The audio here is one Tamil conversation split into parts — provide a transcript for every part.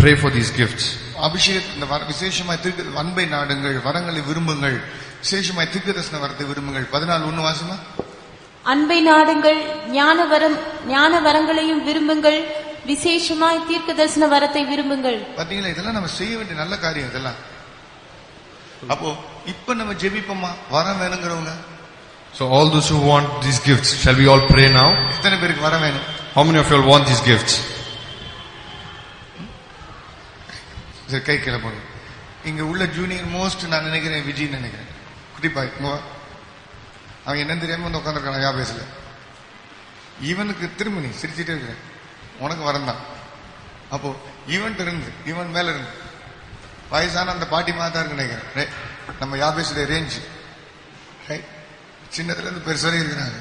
Pray for these gifts. அபிஷேகத்தின் விசேஷமாய் தீர்க்க அன்பை நாடுங்கள், வரங்களை விரும்புங்கள், விசேஷமாய் தீர்க்கதரிசன வரத்தை விரும்புங்கள். 14:1 வாசிமா. அன்பை நாடுங்கள், ஞான வரங்களையும் விரும்புங்கள், விசேஷமாய் தீர்க்கதரிசன வரத்தை விரும்புங்கள். பாத்தீங்களா, இதெல்லாம் நம்ம செய்ய வேண்டிய நல்ல காரியம் இதெல்லாம். அப்போ இப்ப நம்ம ஜெபிப்போமா வரம் வேணுங்கிறவங்க? So all those who want these gifts, shall we all pray now? எத்தனை பேருக்கு வரம் வேணும்? How many of you all want these gifts? கை கீழே போடுங்க. இங்க உள்ள ஜூனியர் மோஸ்ட் நான் நினைக்கிறேன் விஜய் நினைக்கிறேன். குட்டிப்பாய் அவன் என்ன தெரியாம வந்து உட்காந்துருக்கான். யா பேசல இவனுக்கு திரும்ப நீ சிரிச்சுட்டே இருக்கிற, உனக்கு வரந்தான். அப்போ இவன் மேல இருந்து வயசான அந்த பாட்டி மாதா இருக்கு நினைக்கிறேன். நம்ம யா பேசுற ரேஞ்ச் சின்னதுல இருந்து பெருசாக இருக்கிறாங்க.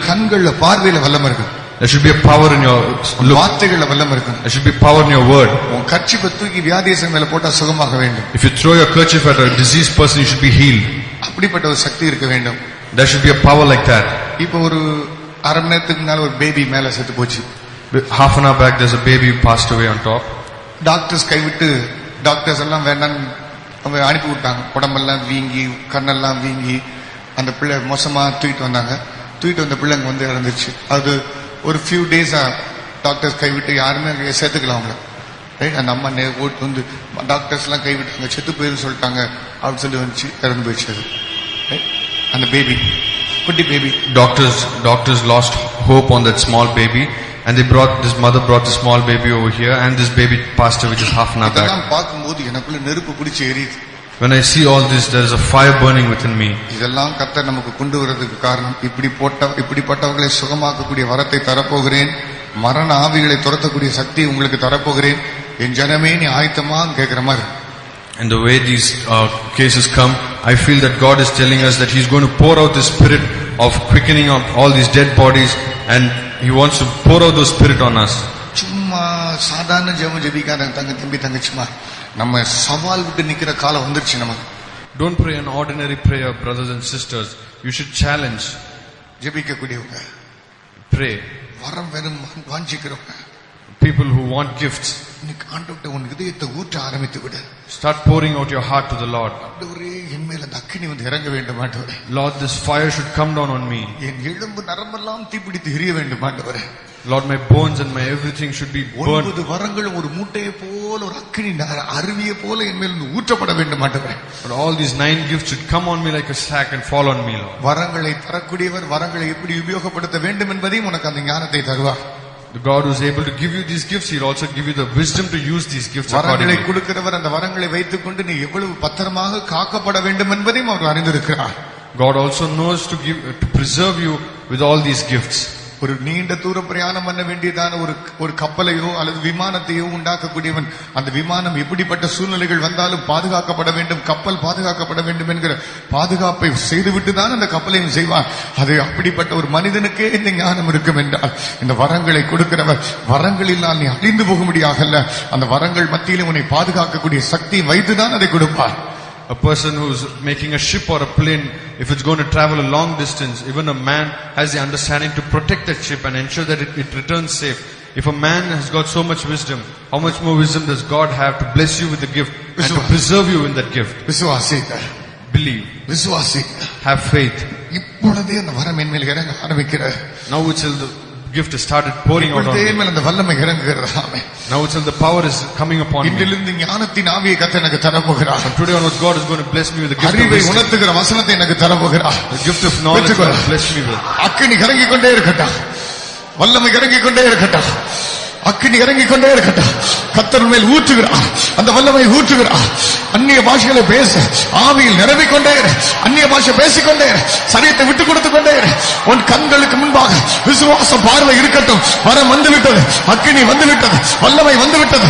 கண்கள்ல பார்வையில வல்லம் இருக்கு. There should be a power in your look. வார்த்தைகள்ல வல்லம் இருக்கு. There should be power in your word. உன் கர்ச்சீப்பை தூக்கி வியாதியசன் மேல போட்டா சுகமாக வேண்டும். If you throw your kerchief at a diseased person, you should be healed. அப்படிப்பட்ட ஒரு சக்தி இருக்க வேண்டும். There should be a power like that. இப்போ ஒரு அரை மணி நேரத்துக்கு முன்னால ஒரு பேபி மேல செத்து போச்சு. Half an hour back there's a baby who passed away on top. Doctors கைவிட்டு டாக்டர்ஸ் எல்லாம் வேண்டான்னு அவங்க அனுப்பி விட்டாங்க. உடம்பெல்லாம் வீங்கி கண்ணெல்லாம் வீங்கி அந்த பிள்ளை மோசமா தூக்கிட்டு வந்தாங்க. தூக்கிட்டு வந்த பிள்ளைங்க வந்து இறந்துச்சு. அது ஒரு ஃபியூ டேஸா டாக்டர்ஸ் கைவிட்டு யாருமே சேர்த்துக்கலாம் அவங்கள. ரைட், அந்த அம்மா ஓட்டு வந்து டாக்டர்ஸ் எல்லாம் கைவிட்டாங்க, செத்து போயிருந்து சொல்லிட்டாங்க அப்படின்னு சொல்லி வந்துச்சு, இறந்து போயிடுச்சு. அது அந்த பேபி, குட்டி baby. Doctors lost hope on that small baby, and this mother brought the small baby over here, and this baby passed away just half an hour back. இதெல்லாம் பார்க்கும்போது எனக்குள்ள நெருப்பு பிடிச்சி எரியுது. When I see all this, there is a fire burning within me. இதெல்லாம் கர்த்தர் நமக்கு கொண்டு வரதுக்கு காரணம், இப்படிப்பட்டவர்களை சுகமாக்கக்கூடிய வரத்தை தரப்போகிறேன், மரண ஆவிகளை துரத்தக்கூடிய சக்தி உங்களுக்கு தரப்போகிறேன், என் ஜனமே நீ ஆயத்தமா கேட்கிற மாதிரி. And the way these cases come, I feel that God is telling us that He's going to pour out the spirit of quickening of all these dead bodies, and He wants to pour out the spirit on us. சும்மா சாதாரண ஜெபிக்காத தங்கச்சிமா, நம்ம சவால் விட்டு நிக்கிற காலம் வந்துருச்சு நமக்கு. Don't pray an ordinary prayer, brothers and sisters. You should challenge. ஜெபிக்க கூடியவங்க, pray. வரம் வேணும் வாஞ்சிக்கிறவங்க, people who want gifts, இன்னைக்கு ஆண்டவர்ட்ட உன் இதயத்தை ஊற்ற ஆரம்பித்து விடு. Start pouring out your heart to the Lord. ஆண்டவரே, என் மேல அந்த அக்கினி வந்து இறங்க வேண்டும் ஆண்டவரே. Lord, this fire should come down on me. என் எலும்பு நரம்பெல்லாம் தீப்பிடித்து எரிய வேண்டும் ஆண்டவரே. Lord, my bones and my everything should be burned. 9 வரங்களும் ஒரு மூட்டையை போல ஒரு அக்கினி அருவியை போல என் மேல் ஊற்றப்பட வேண்டும் ஆண்டவரே. But all these 9 gifts should come on me like a sack and fall on me, Lord. வரங்களை தரக்கூடியவர் வரங்களை எப்படி உபயோகப்படுத்த வேண்டும் என்பதையும் உனக்கு அந்த ஞானத்தை தருவார். The God who is able to give you these gifts, He'll also give you the wisdom to use these gifts accordingly. வரங்களை கொடுக்கிறவர் அந்த வரங்களை வைத்துக்கொண்டு நீ எவ்வளவு பத்திரமாக காக்கப்பட வேண்டும் என்பதையும் அவர் அறிந்திருக்கிறார். God also knows to preserve you with all these gifts. ஒரு நீண்ட தூர பிரயாணம் பண்ண வேண்டியதான ஒரு கப்பலையோ அல்லது விமானத்தையோ உண்டாக்கக்கூடியவன், அந்த விமானம் எப்படிப்பட்ட சூழ்நிலைகள் வந்தாலும் பாதுகாக்கப்பட வேண்டும், கப்பல் பாதுகாக்கப்பட வேண்டும் என்கிற பாதுகாப்பை செய்துவிட்டு தான் அந்த கப்பலையும் செய்வான். அது அப்படிப்பட்ட ஒரு மனிதனுக்கே இந்த ஞானம் இருக்கும் என்றால், இந்த வரங்களை கொடுக்கிறவர் வரங்களினால் நீ அழிந்து போகும்படியாக அல்ல, அந்த வரங்கள் மத்தியிலும் உன்னை பாதுகாக்கக்கூடிய சக்தியை வைத்துதான் அதை கொடுப்பார். A person who's making a ship or a plane, if it's going to travel a long distance, even a man has the understanding to protect that ship and ensure that it returns safe. If a man has got so much wisdom, how much more wisdom does God have to bless you with the gift and to preserve you in that gift? விசுவாசிக்க, believe, விசுவாசிக்க, have faith. இப்பொழுதே அந்த வரம் என் மேல் இறங்க ஆரம்பிக்கிறது. Now it's the gift has started pouring out on me. அந்த வல்லமை இறங்குகிறது. ஆமென். Now it's the power is coming upon me. இன்றிலிருந்து ஞானத்தின் ஆவியை கர்த்தர் எனக்கு தரப்போகிறார். From today onwards, God is going to bless me with the gift of அறிவை wisdom. உணர்த்துகிற வசனத்தை எனக்கு தரப்போகிறார். The gift of knowledge God will bless me with. அக்கினி இறங்கிக் கொண்டே இருக்கட்டும், வல்லமை இறங்கிக் கொண்டே இருக்கட்டும், அக்கினி இறங்கிக் கொண்டே இருக்கட்டும். கர்த்தர் மேல் ஊற்றுகிறார், அந்த வல்லமை ஊற்றுகிறார். அந்நிய பாஷைகளை பேச ஆவியில் நிரம்பிக்கொண்டே அந்நிய பாஷை பேசிக்கொண்டே சரீரத்தை விட்டுக் கொடுத்துக் கொண்டே உன் கண்களுக்கு முன்பாக விசுவாச பார்வை இருக்கட்டும். வரம் வந்துவிட்டது, அக்கினி வந்துவிட்டது, வல்லமை வந்துவிட்டது.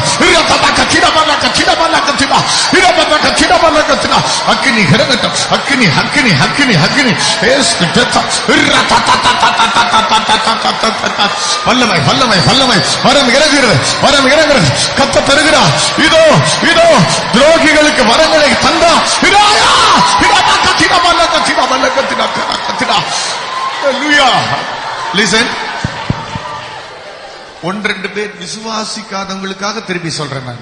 அக்கினி இறங்கட்டும், அக்கினி அக்கினி அக்கினி அக்கினி வல்லமை வல்லமை வல்லமை வரம் இறங்குகிறது, வரம் இறங்குகிறது. கர்த்தர் தருகிறார். இதோ இதோ துரோகிகளுக்கு வரங்களை தந்தா Hallelujah. Listen. ஒன்று ரெண்டு பேர் விசுவாசிக்காதவங்களுக்காக திருப்பி சொல்றேன் நான்.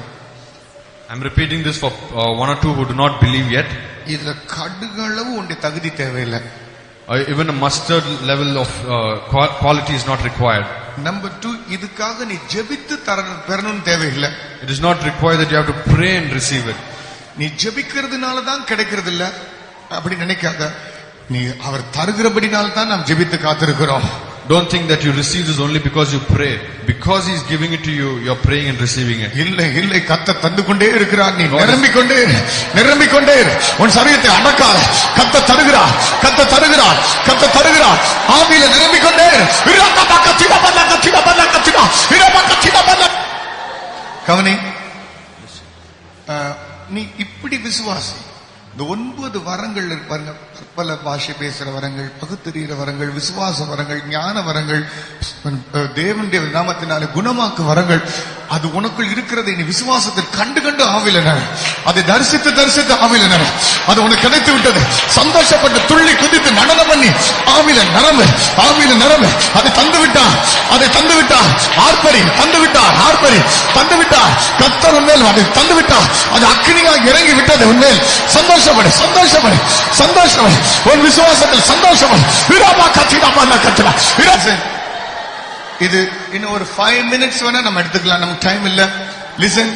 I'm repeating this for one or two who do not believe yet. இதுல கடுகளவு உன்னுடைய தகுதி தேவையில்லை. Even a mustard level of quality is not required. Number 2, இதுக்காக நீ ஜெபித்து பெறணும் தேவையில்லை. It is not required that you have to pray and receive it. நீ ஜெபிக்கிறதுனால தான் கிடைக்கிறது இல்ல அப்படி நினைக்காத. நீ அவர் தருகிறபடினால தான் நாம் ஜெபித்து காத்திருக்கிறோம். Don't think that you receive this only because you pray. Because he is giving it to you, you are praying and receiving it. இல்லை கர்த்தர் தந்து கொண்டே இருக்கிறார். நீ நிரம்பிக் கொண்டே உன் சரீரத்தை அடக்காத. கர்த்தர் தருகிறார். ஆவியில நிரம்பிக் கொண்டே கவனி. நீ இப்படி விசுவாசி. இந்த 9 வரங்கள் இருப்பாங்க. பற்பல பாஷை பேசுற வரங்கள், பகுத்தறிகிற வரங்கள், விசுவாச வரங்கள், ஞான வரங்கள், தேவனுடைய நாமத்தினாலே குணமாக்கு வரங்கள். அது உனக்குள் இருக்கிறதை நீ விசுவாசத்தில் கண்டு ஆவில நட. அதை தரிசித்து ஆவில நட. அது உனக்கு கிடைத்து விட்டது. சந்தோஷப்பட்டு துள்ளி குதித்து நடனம் பண்ணி ஆவில நிரம்பு. அதை தந்து விட்டார். ஆர்ப்பரி தந்து விட்டார். கர்த்தர் உன்மேல் அதை தந்து விட்டார். அது அக்கினியாக இறங்கி விட்டது உன்மேல். சந்தோஷப்படு. உன் விசுவாசத்தில் சந்தோஷப்படு. இது இன்னும் ஒரு 5 minutes வேணா நம்ம எடுத்துக்கலாம். நமக்கு டைம் இல்ல. லிசன்.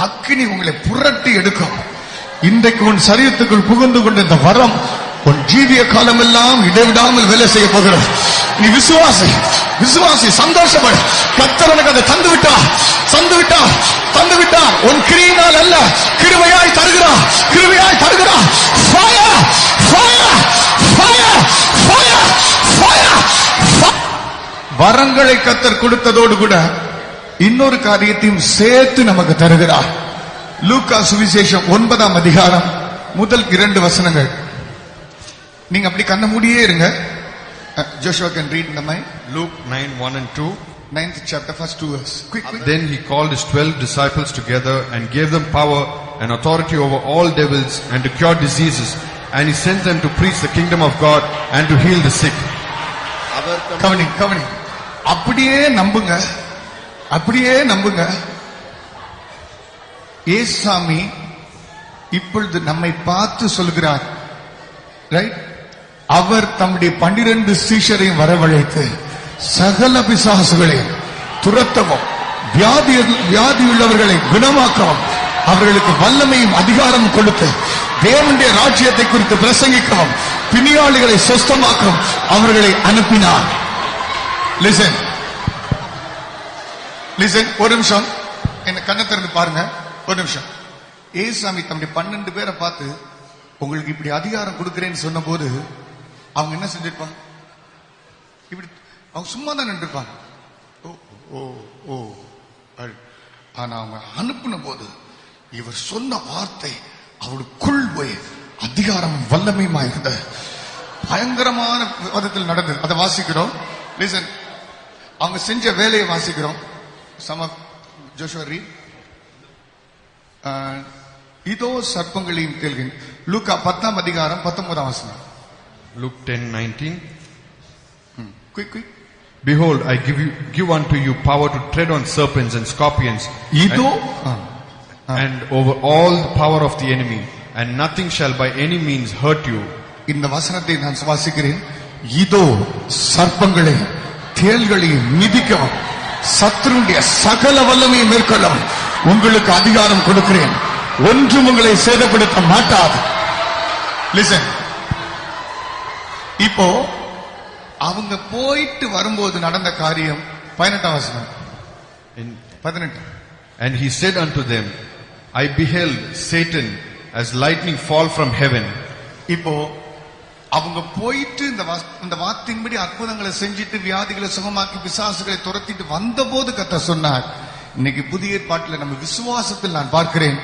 அக்கினி உங்களை புரட்டி எடுக்கும். இன்றைக்கு உன் சரீரத்துக்குள் புகுந்து கொண்ட இந்த வரம் உன் ஜீவிய காலம் எல்லாம் இடைவிடாமல் வேலை செய்ய போகிறது. நீ விசுவாசி சந்தோஷப்படு. கர்த்தர் உனக்கு அதை தந்து விட்டார். உன் கிரியினால் அல்ல, கிருபையாய் தருகிறார். வரங்களை கர்த்தர் கொடுத்ததோடு கூட இன்னொரு காரியத்தையும் சேர்த்து நமக்கு தருகிறார். லூக்கா சுவிசேஷம் 9ஆம் அதிகாரம் முதல் 2 வசனங்கள். நீங்க அப்படி கண்ண மூடியே இருங்க. Joshua can read in the mind. Luke 9:1 and 2. 9th chapter, first 2 verses. Quick. Then he called his 12 disciples together and gave them power and authority over all devils and to cure diseases. And he sent them to preach the kingdom of God and to heal the sick. கவனி. அப்படியே நம்புங்க. ஏசாமி இப்பொழுது நம்மை பார்த்து சொல்கிறார். ரைட்? அவர் தம்முடைய 12 சீஷரையும் வரவழைத்து சகல பிசாசுகளையும் துரத்தவும், வியாதியுள்ளவர்களை குணமாக்கவும், அவர்களுக்கு வல்லமையும் அதிகாரம் கொடுத்து தேவனுடைய ராஜ்யத்தை குறித்து பிரசங்கிக்கவும், பிணியாளிகளை சொஸ்தமாக்கவும் அவர்களை அனுப்பினார். லிசன். ஒரு நிமிஷம் என்ன கண்ணை திறந்து பாருங்க. ஒரு நிமிஷம். ஏசாமி தம்முடைய 12 பேரை பார்த்து உங்களுக்கு இப்படி அதிகாரம் கொடுக்கிறேன்னு சொன்ன போது அவங்க என்ன செஞ்சிருப்பாங்க? இப்படி அவங்க சும்மா தான் நின்றுப்பாங்க. ஆனா அவங்க அனுப்பின போது இவர் சொன்ன வார்த்தை அவருக்குள் போய் அதிகாரம் வல்லமையுமா இருந்த பயங்கரமான விதத்தில் நடந்தது. அதை வாசிக்கிறோம். லிசன். அவங்க செஞ்ச வேலையை வாசிக்கிறோம். Joshua read. இதோ சர்ப்பங்களையும் கேள்வி. லூக்கா 10ஆம் அதிகாரம் 19ஆம் வசனம். Luke 10:19. Quick. Behold, I give unto you power to tread on serpents and scorpions and over all the power of the enemy, and nothing shall by any means hurt you. இந்த வசனத்தை நான் வாசிக்கிறேன். இதோ சர்ப்பங்களை தேள்களையும் மிதிக்கவும் சத்துருடைய சகல வல்லமையை மேற்கொள்ளவும் உங்களுக்கு அதிகாரம் கொடுக்கிறேன். ஒன்றும் உங்களை சேதப்படுத்த மாட்டாது. லிசன். இப்போ அவங்க போயிட்டு வரும்போது நடந்த காரியம் 18ஆம் வசனம். 18. And he said unto them, I beheld Satan as lightning fall from heaven. இப்போ அவங்க போயிட்டு இந்த வார்த்தையின்படி அற்புதங்களை செஞ்சிட்டு வியாதிகளை சுகமாக்கி பிசாசுகளை துரத்திட்டு வந்தபோது கர்த்தர் சொன்னார். இன்னைக்கு புதிய ஏற்பாட்டில் நம்ம விசுவாசத்தில் நான் பார்க்கிறேன்.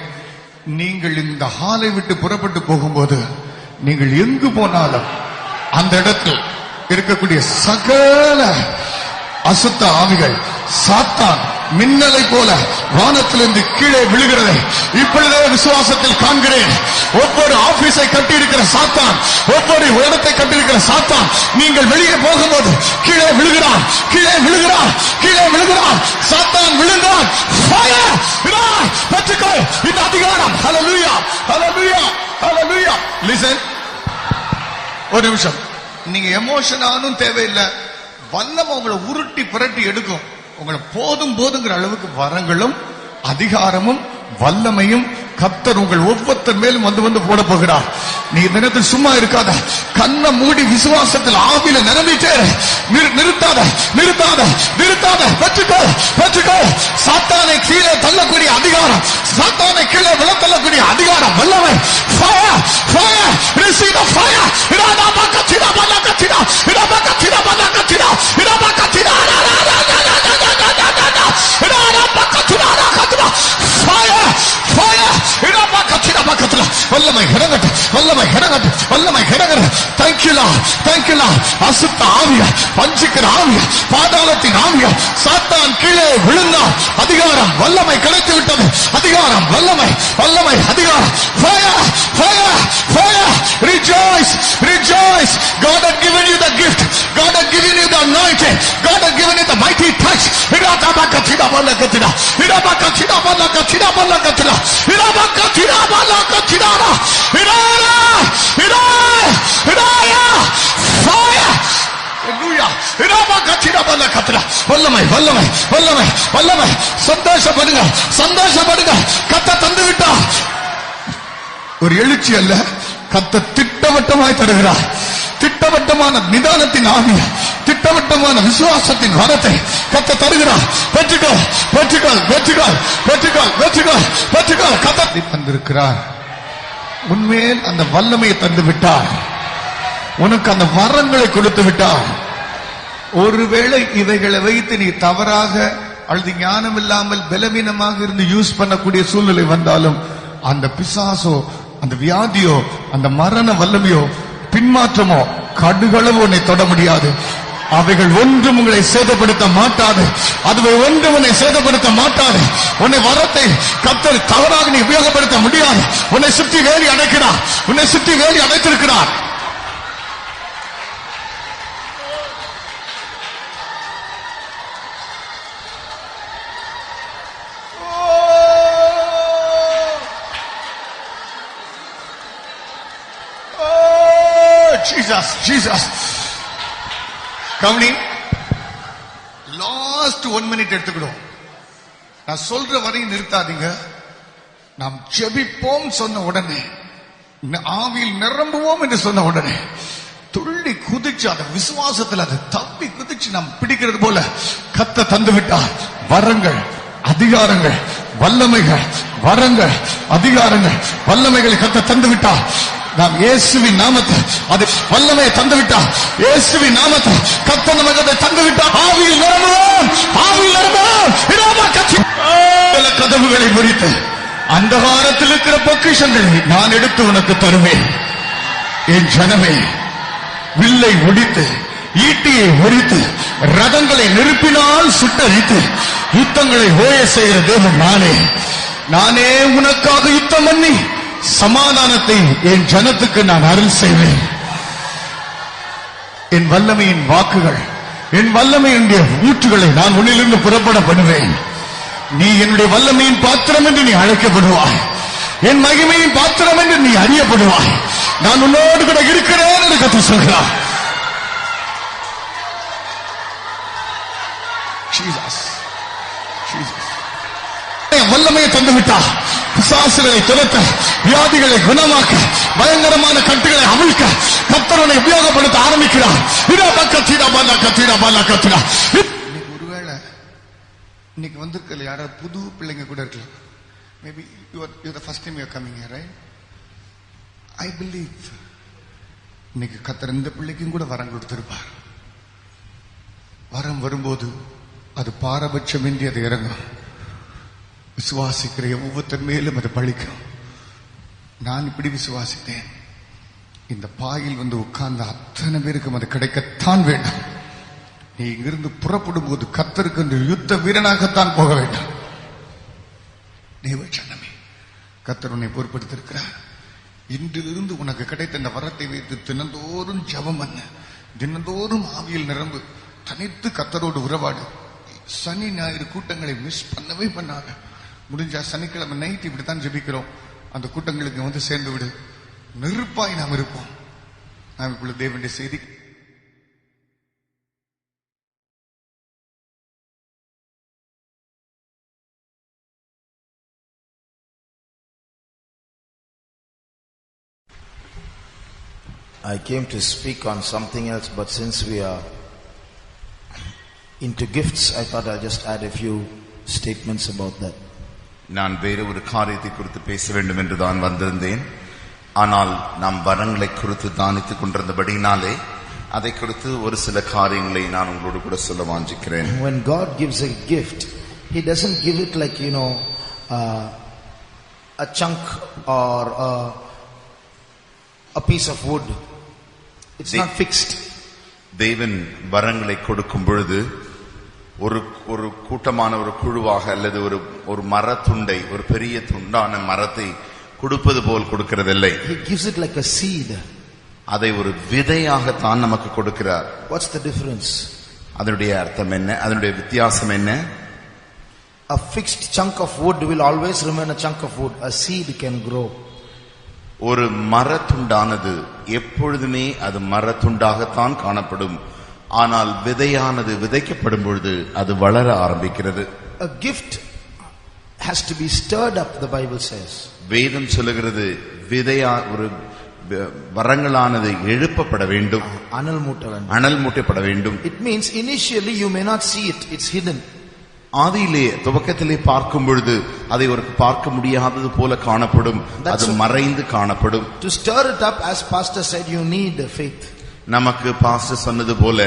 நீங்கள் இந்த ஹாலை விட்டு புறப்பட்டு போகும்போது நீங்கள் எங்கு போனாலும் அந்த இடத்தில் இருக்கக்கூடிய சகல அசுத்த ஆவிகள், சாத்தான், மின்னலை போல வானத்திலிருந்து கீழே விழுகிறதை இப்பொழுதே விசுவாசத்தில் காண்கிறேன். ஒவ்வொரு ஆபீஸை கட்டியிருக்கிற சாத்தான், ஒவ்வொரு இடத்தை கட்டியிருக்கிற சாத்தான், நீங்கள் வெளியே போகும்போது கீழே விழுகிறான், கீழே விழுகிறான், கீழே விழுகிறான். சாத்தான் விழுந்தான். Fire! பெற்றுக்கொள் இந்த அதிகாரம். ஹல்லேலூயா, ஹல்லேலூயா, ஹல்லேலூயா. Listen. ஒரு நிமிஷம். நீங்க எமோஷன் ஆனும் தேவையில்லை. வல்லமை உங்களை உருட்டி புரட்டி எடுக்கும். உங்களை போதும் போதுங்கிற அளவுக்கு வரங்களும் அதிகாரமும் வல்லமையும் கர்த்தர் உங்கள் ஒவ்வொருத்தர் மேலும் வந்து வந்து போட போகிறார். நீ தினத்தில் சும்மா இருக்காத. கண்ணை மூடி விசுவாசத்தில் ஆவியில நிரம்பிட்டே நிறுத்தாத, நிறுத்தாத, நிறுத்தாத. பெற்றுக்கோ, பெற்றுக்கோ. சாத்தானை கீழே தள்ளக்கூடிய அதிகாரம், சாத்தானை கீழே விழ தள்ளக்கூடிய அதிகாரம், வல்லமை. Fire, fire, receive the fire. இடபாக்கத்தினா பலகத்தினா, இடபாக்கத்தினா பலகத்தினா, இடபாக்கத்தினா fire, fire. வல்லமை இறங்கட்டு, வல்லமை இறங்கட்டு, வல்லமை இறங்கட்டு. Thank you Lord, thank you Lord. அசுத்த ஆவிய, வஞ்சிக்கிற ஆவிய, பாதாளத்தின் ஆவிய, சாத்தான் கீழே விழுந்தான். அதிகாரம் வல்லமை கிடைத்து விட்டது. அதிகாரம் வல்லமை, வல்லமை அதிகாரம். Fire, fire, fire. Rejoice, rejoice. God had given you the gift. God had given you the anointing. God had given you the mighty touch. Idabakatina balakatina, idabakatina balakatina balakatina, idabakatina balakatina, idaya, fire. Hallelujah. idabakatina balakatina. வல்லமை, வல்லமை, வல்லமை, வல்லமை. சந்தோஷப்படுங்க, சந்தோஷப்படுங்க. கர்த்தர் தந்து விட்டார். ஒரு எழுச்சி அல்ல, கர்த்தர் திட்டவட்டமாய் தருகிறார். திட்டவட்டமான நிதானத்தின் ஆவிய, திட்டவட்டமான விசுவாசத்தின் வரத்தை கர்த்தர் தருகிறார். பெற்றுக்கொள், பெற்றுக்கொள், பெற்றுக்கொள், பெற்றுக்கொள், பெற்றுக்கொள், பெற்றுக்கொள். கர்த்தர் தந்திருக்கிறார். உன்மேல் அந்த வல்லமையை தந்து விட்டார். உனக்கு அந்த வரங்களை கொடுத்து விட்டார். ஒருவேளை இவைகளை வைத்து நீ தவறாக அல்லது ஞானம் இல்லாமல் பலவீனமாக இருந்து யூஸ் பண்ணக்கூடிய சூழ்நிலை வந்தாலும் அந்த பிசாசோ, அந்த வியாதியோ, அந்த மரண வல்லமையோ, பின்மாற்றமோ கடுகளவு உன்னை தொட முடியாது. அவைகள் ஒன்றும் உங்களை சேதப்படுத்த மாட்டாது. அதுவை ஒன்றும் உன்னை சேதப்படுத்த மாட்டாது. உன்னை வரத்தை கர்த்தர் தவறாக நீ உபயோகப்படுத்த முடியாது. உன்னை சுற்றி வேலி அடைக்கிறார், உன்னை சுற்றி வேலி அடைத்திருக்கிறார். Jesus, Jesus. கவனி, லாஸ்ட் 1 மினிட் எடுத்துக்கிடும். நான் சொல்ற வரையும் நிறுத்தாதீங்க. நாம் ஜெபிப்போம் சொன்ன உடனே, ஆவியில் நிரம்புவோம் என்று சொன்ன உடனே துள்ளி குதிச்சு அந்த விசுவாசத்தில் அதை தப்பி குதிச்சு நாம் பிடிக்கிறது போல கர்த்தர் தந்து விட்டார். வரங்கள், அதிகாரங்கள், வல்லமைகள், வரங்கள், அதிகாரங்கள், வல்லமைகளை கர்த்தர் தந்து விட்டார். நாம் இயேசுவின் நாமத்தை அது வல்லமையை தந்து விட்டார். இயேசுவின் நாமத்தை கர்த்தர் நமக்கு அதை தந்து விட்டார். ஆவியில் நிரம்புவோம், ஆவியில் நிரம்புவோம். கதவுகளை முறித்து அந்தகாரத்தில் இருக்கிற பொக்கிஷங்களை நான் எடுத்து உனக்கு தருவேன். என் ஜனமே, வில்லை ஒடித்து, ஈட்டியை ஒடித்து, ரதங்களை நெருப்பினால் சுட்டரித்து யுத்தங்களை ஓய செய்கிற தேவன் நானே. நானே உனக்காக யுத்தம் பண்ணி சமாதானத்தை என் ஜனத்துக்கு நான் அருள் செய்வேன். என் வல்லமையின் வாக்குகள், என் வல்லமையினுடைய ஊற்றுகளை நான் உன்னிலிருந்து புறப்பட பண்ணுவேன். நீ என்னுடைய வல்லமையின் பாத்திரம் என்று நீ அழைக்கப்படுவாய். என் மகிமையின் பாத்திரம் என்று நீ அறியப்படுவாய். நான் உன்னோடு கூட இருக்கிறேன் என்று கர்த்தர் சொல்கிறார். வல்லமையை தந்து விட்டார். பிசாசுகளை துரத்த, வியாதிகளை குணமாக்க, பயங்கரமான கட்டுகளை அவிழ்க்க கர்த்தரை உபயோகப்படுத்த ஆரம்பிக்கிறார். ஒருவேளை இன்னைக்கு வந்திருக்கல யாராவது புது பிள்ளைங்க கூட இருக்கலாம். Maybe you the first time you are coming here, right? I believe இன்னைக்கு கர்த்தர் இந்த பிள்ளைக்கும் கூட வரம் கொடுத்திருப்பார். வரம் வரும்போது அது பாரபட்சமின்றி அது இறங்கும். விசுவாசிக்கிற ஒவ்வொருத்தர் மேலும் அது பழிக்கும். நான் இப்படி விசுவாசித்தேன். இந்த பாயில் வந்து உட்கார்ந்த அத்தனை பேருக்கும் அது கிடைக்கத்தான் வேண்டும். நீ இங்கிருந்து புறப்படும் போது கர்த்தருக்கு என்று யுத்த வீரனாகத்தான் போக வேண்டும். தேவச்சனமே, கர்த்தர் உன்னை பொறுப்படுத்திருக்கிறார். இன்றிலிருந்து உனக்கு கிடைத்த இந்த வரத்தை வைத்து தினந்தோறும் ஜெபம் பண்ண, தினந்தோறும் ஆவியில் நிரம்பு, தனித்து கர்த்தரோடு உறவாடு. சனி ஞாயிறு கூட்டங்களை மிஸ் பண்ணவே பண்ணாத. முடிஞ்சா சனிக்கிழமை நைட் இப்படித்தான் ஜெபிக்கிறோம், அந்த கூட்டங்களுக்கு வந்து சேர்ந்து விடு. நெருப்பாய் நாம் இருப்போம். நாம் இப்பொழுது தேவனுடைய செய்தி I came to speak on something else, but since we are into gifts, I thought I'll just add a few statements about that. நான் வேறு ஒரு காரியத்தை குறித்து பேச வேண்டும் என்று தான் வந்திருந்தேன். ஆனால் நாம் வரங்களை குறித்து தானித்துக் கொண்டிருந்தபடினாலே அதை குறித்து ஒரு சில காரியங்களை நான் உங்களோடு கூட சொல்ல வாஞ்சிக்கிறேன். When God gives a gift, He doesn't give it like, a chunk or a piece of wood. It's not fixed. தேவன் வரங்களை கொடுக்கும் பொழுது ஒரு கூட்டமான ஒரு குழுவாக அல்லது ஒரு மரத்துண்டை, ஒரு பெரிய துண்டான மரத்தை கொடுப்பது போல் கொடுக்கிறதில்லை. He gives it like a seed. அதை ஒரு விதையாகத்தான் நமக்கு கொடுக்கிறார். What's the difference? அதனுடைய அர்த்தம் என்ன? அதனுடைய வித்தியாசம் என்ன? A fixed chunk of wood will always remain a chunk of wood. A seed can grow. ஒரு மரத்துண்டானது எப்பொழுதுமே அது மரத்துண்டாகத்தான் காணப்படும். ஆனால் விதையானது விதைக்கப்படும் பொழுது அது வளர ஆரம்பிக்கிறது. A gift has to be stirred up, the Bible says. வேதம் சொல்லுகிறது ஒரு வரங்களானது எழுப்பப்பட வேண்டும், அனல் மூட்டப்பட வேண்டும். It means initially you may not see it, it's hidden. ஆதியிலே துவக்கத்திலே பார்க்கும் பொழுது அதை ஒரு பார்க்க முடியாதது போல காணப்படும், அது மறைந்து காணப்படும். To stir it up, as pastor said, you need faith. நமக்கு பாஸ்டர் சொன்னது போல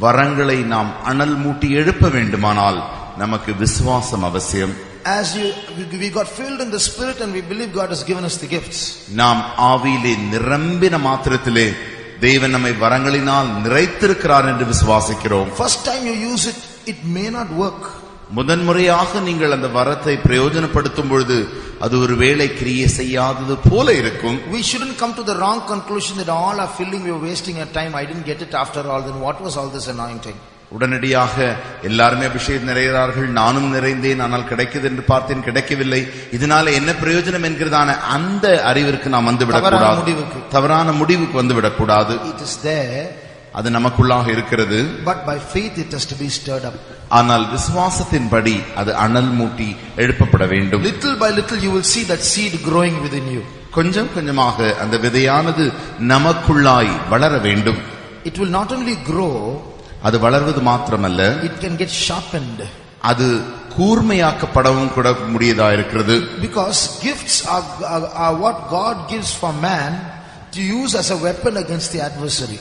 வரங்களை நாம் அனல் மூட்டி எழுப்ப வேண்டுமானால் நமக்கு விசுவாசம் அவசியம். As we got filled in the spirit and we believe God has given us the gifts. நாம் ஆவியிலே நிரம்பின மாத்திரத்திலே தேவன் நம்மை வரங்களினால் நிறைத்திருக்கிறார் என்று விசுவாசிக்கிறோம். First time you use it, it may not work. முதன்முறையாக நீங்கள் அந்த வரத்தை பிரயோஜனப்படுத்தும் பொழுது அது ஒரு வேளை கிரியை செய்யாதது போல இருக்கும். We shouldn't come to the wrong conclusion that all are filling, we are wasting our time, I didn't get it after all, then what was all this anointing? உடனடியாக எல்லாருமே அபிஷேகம் நிறைகிறார்கள், நானும் நிறைந்தேன், ஆனால் கிடைக்குது என்று பார்த்தேன், கிடைக்கவில்லை, இதனால என்ன பிரயோஜனம் என்கிறதான அந்த அறிவிற்கு நாம் வந்துவிடக்கூடாது, தவறான முடிவுக்கு வந்துவிடக்கூடாது. It is there, அது நமக்குள்ளாக இருக்கிறது. But by faith it has to be stirred up. ஆனால் விசுவாசத்தின்படி அது அனல் மூட்டி எழுப்பப்பட வேண்டும். Little by little you will see that seed growing within you. கொஞ்சம் கொஞ்சமாக அந்த விதையானது நமக்குள்ளாய் வளர வேண்டும். It will not only grow, அது வளர்வது மாத்திரமல்ல, it can get sharpened. அது கூர்மையாக்கப்படவும் கூட முடியதா இருக்கிறது. Because gifts are what God gives for man to use as a weapon against the adversary.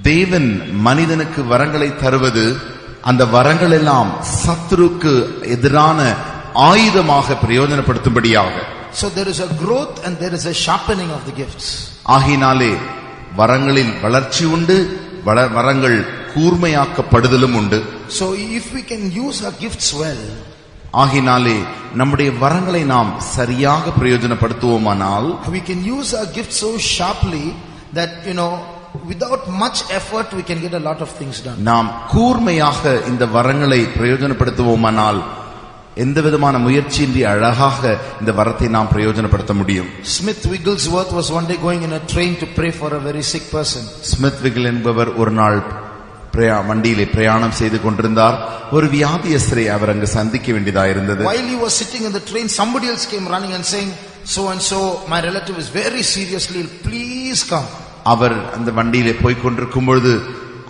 தேவன் மனிதனுக்கு வரங்களை தருவது அந்த வரங்கள் எல்லாம் சத்துருக்கு எதிரான ஆயுதமாக பிரயோஜனப்படுத்தும்படியாக. So there is a growth and there is a sharpening of the gifts. ஆகினாலே வரங்களில் வளர்ச்சி உண்டு, வரங்கள் கூர்மையாக்கப்படுதலும் உண்டு. So if we can use our gifts well, ஆகினாலே நம்முடைய வரங்களை நாம் சரியாக பிரயோஜனப்படுத்துவோமானால், we can use our gifts so sharply that without much effort we can get a lot of things done. நாம் கூர்மையாக இந்த வரங்களை பிரயோஜனப்படுத்துவோமானால் எந்த விதமான முயற்சியின்றி அழகாக இந்த வரத்தை நாம் பிரயோஜனப்படுத்த முடியும். Smith Wigglesworth was one day going in a train to pray for a very sick person. Smith விகில் என்பவர் ஒரு நாள் வண்டியிலே பிரயாணம் செய்து கொண்டிருந்தார். ஒரு வியாதியஸ்தரை அவர் அங்கு சந்திக்க வேண்டியதாயிருந்தது. While he was sitting in the train, somebody else came running and saying, so and so, my relative is very seriously ill, please come. அவர் அந்த வண்டியிலே போய் கொண்டிருக்கும் பொழுது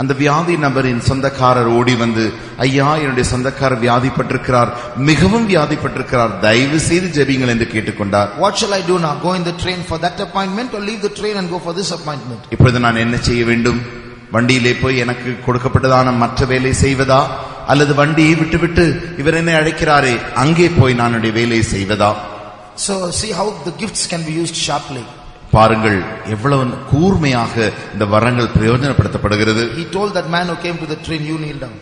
அந்த வியாதி நபரின் சொந்தக்காரர் ஓடி வந்து, ஐயா, என்னுடைய சொந்தக்காரர் வியாதிப்பட்டிருக்கிறார், மிகவும் வியாதிப்பட்டிருக்கிறார், தயவு செய்து ஜெபிங்கள் என்று கேட்டுக்கொண்டார். What shall I do now? Go in the train for that appointment or leave the train and go for this appointment? இப்பொழுது நான் என்ன செய்ய வேண்டும்? வண்டியிலே போய் எனக்கு கொடுக்கப்பட்டதான மற்ற வேலை செய்வதா, அல்லது வண்டியை விட்டுவிட்டு இவர் என்னை அழைக்கிறாரே அங்கே போய் நான் என்னுடைய வேலையை செய்வதா? So see how the gifts can be used sharply. பாருங்கள் எவ்வளவு கூர்மையாக இந்த வரங்கள் பிரயோஜனப்படுத்தப்படுகிறது. He told that man who came to the train, you kneel down.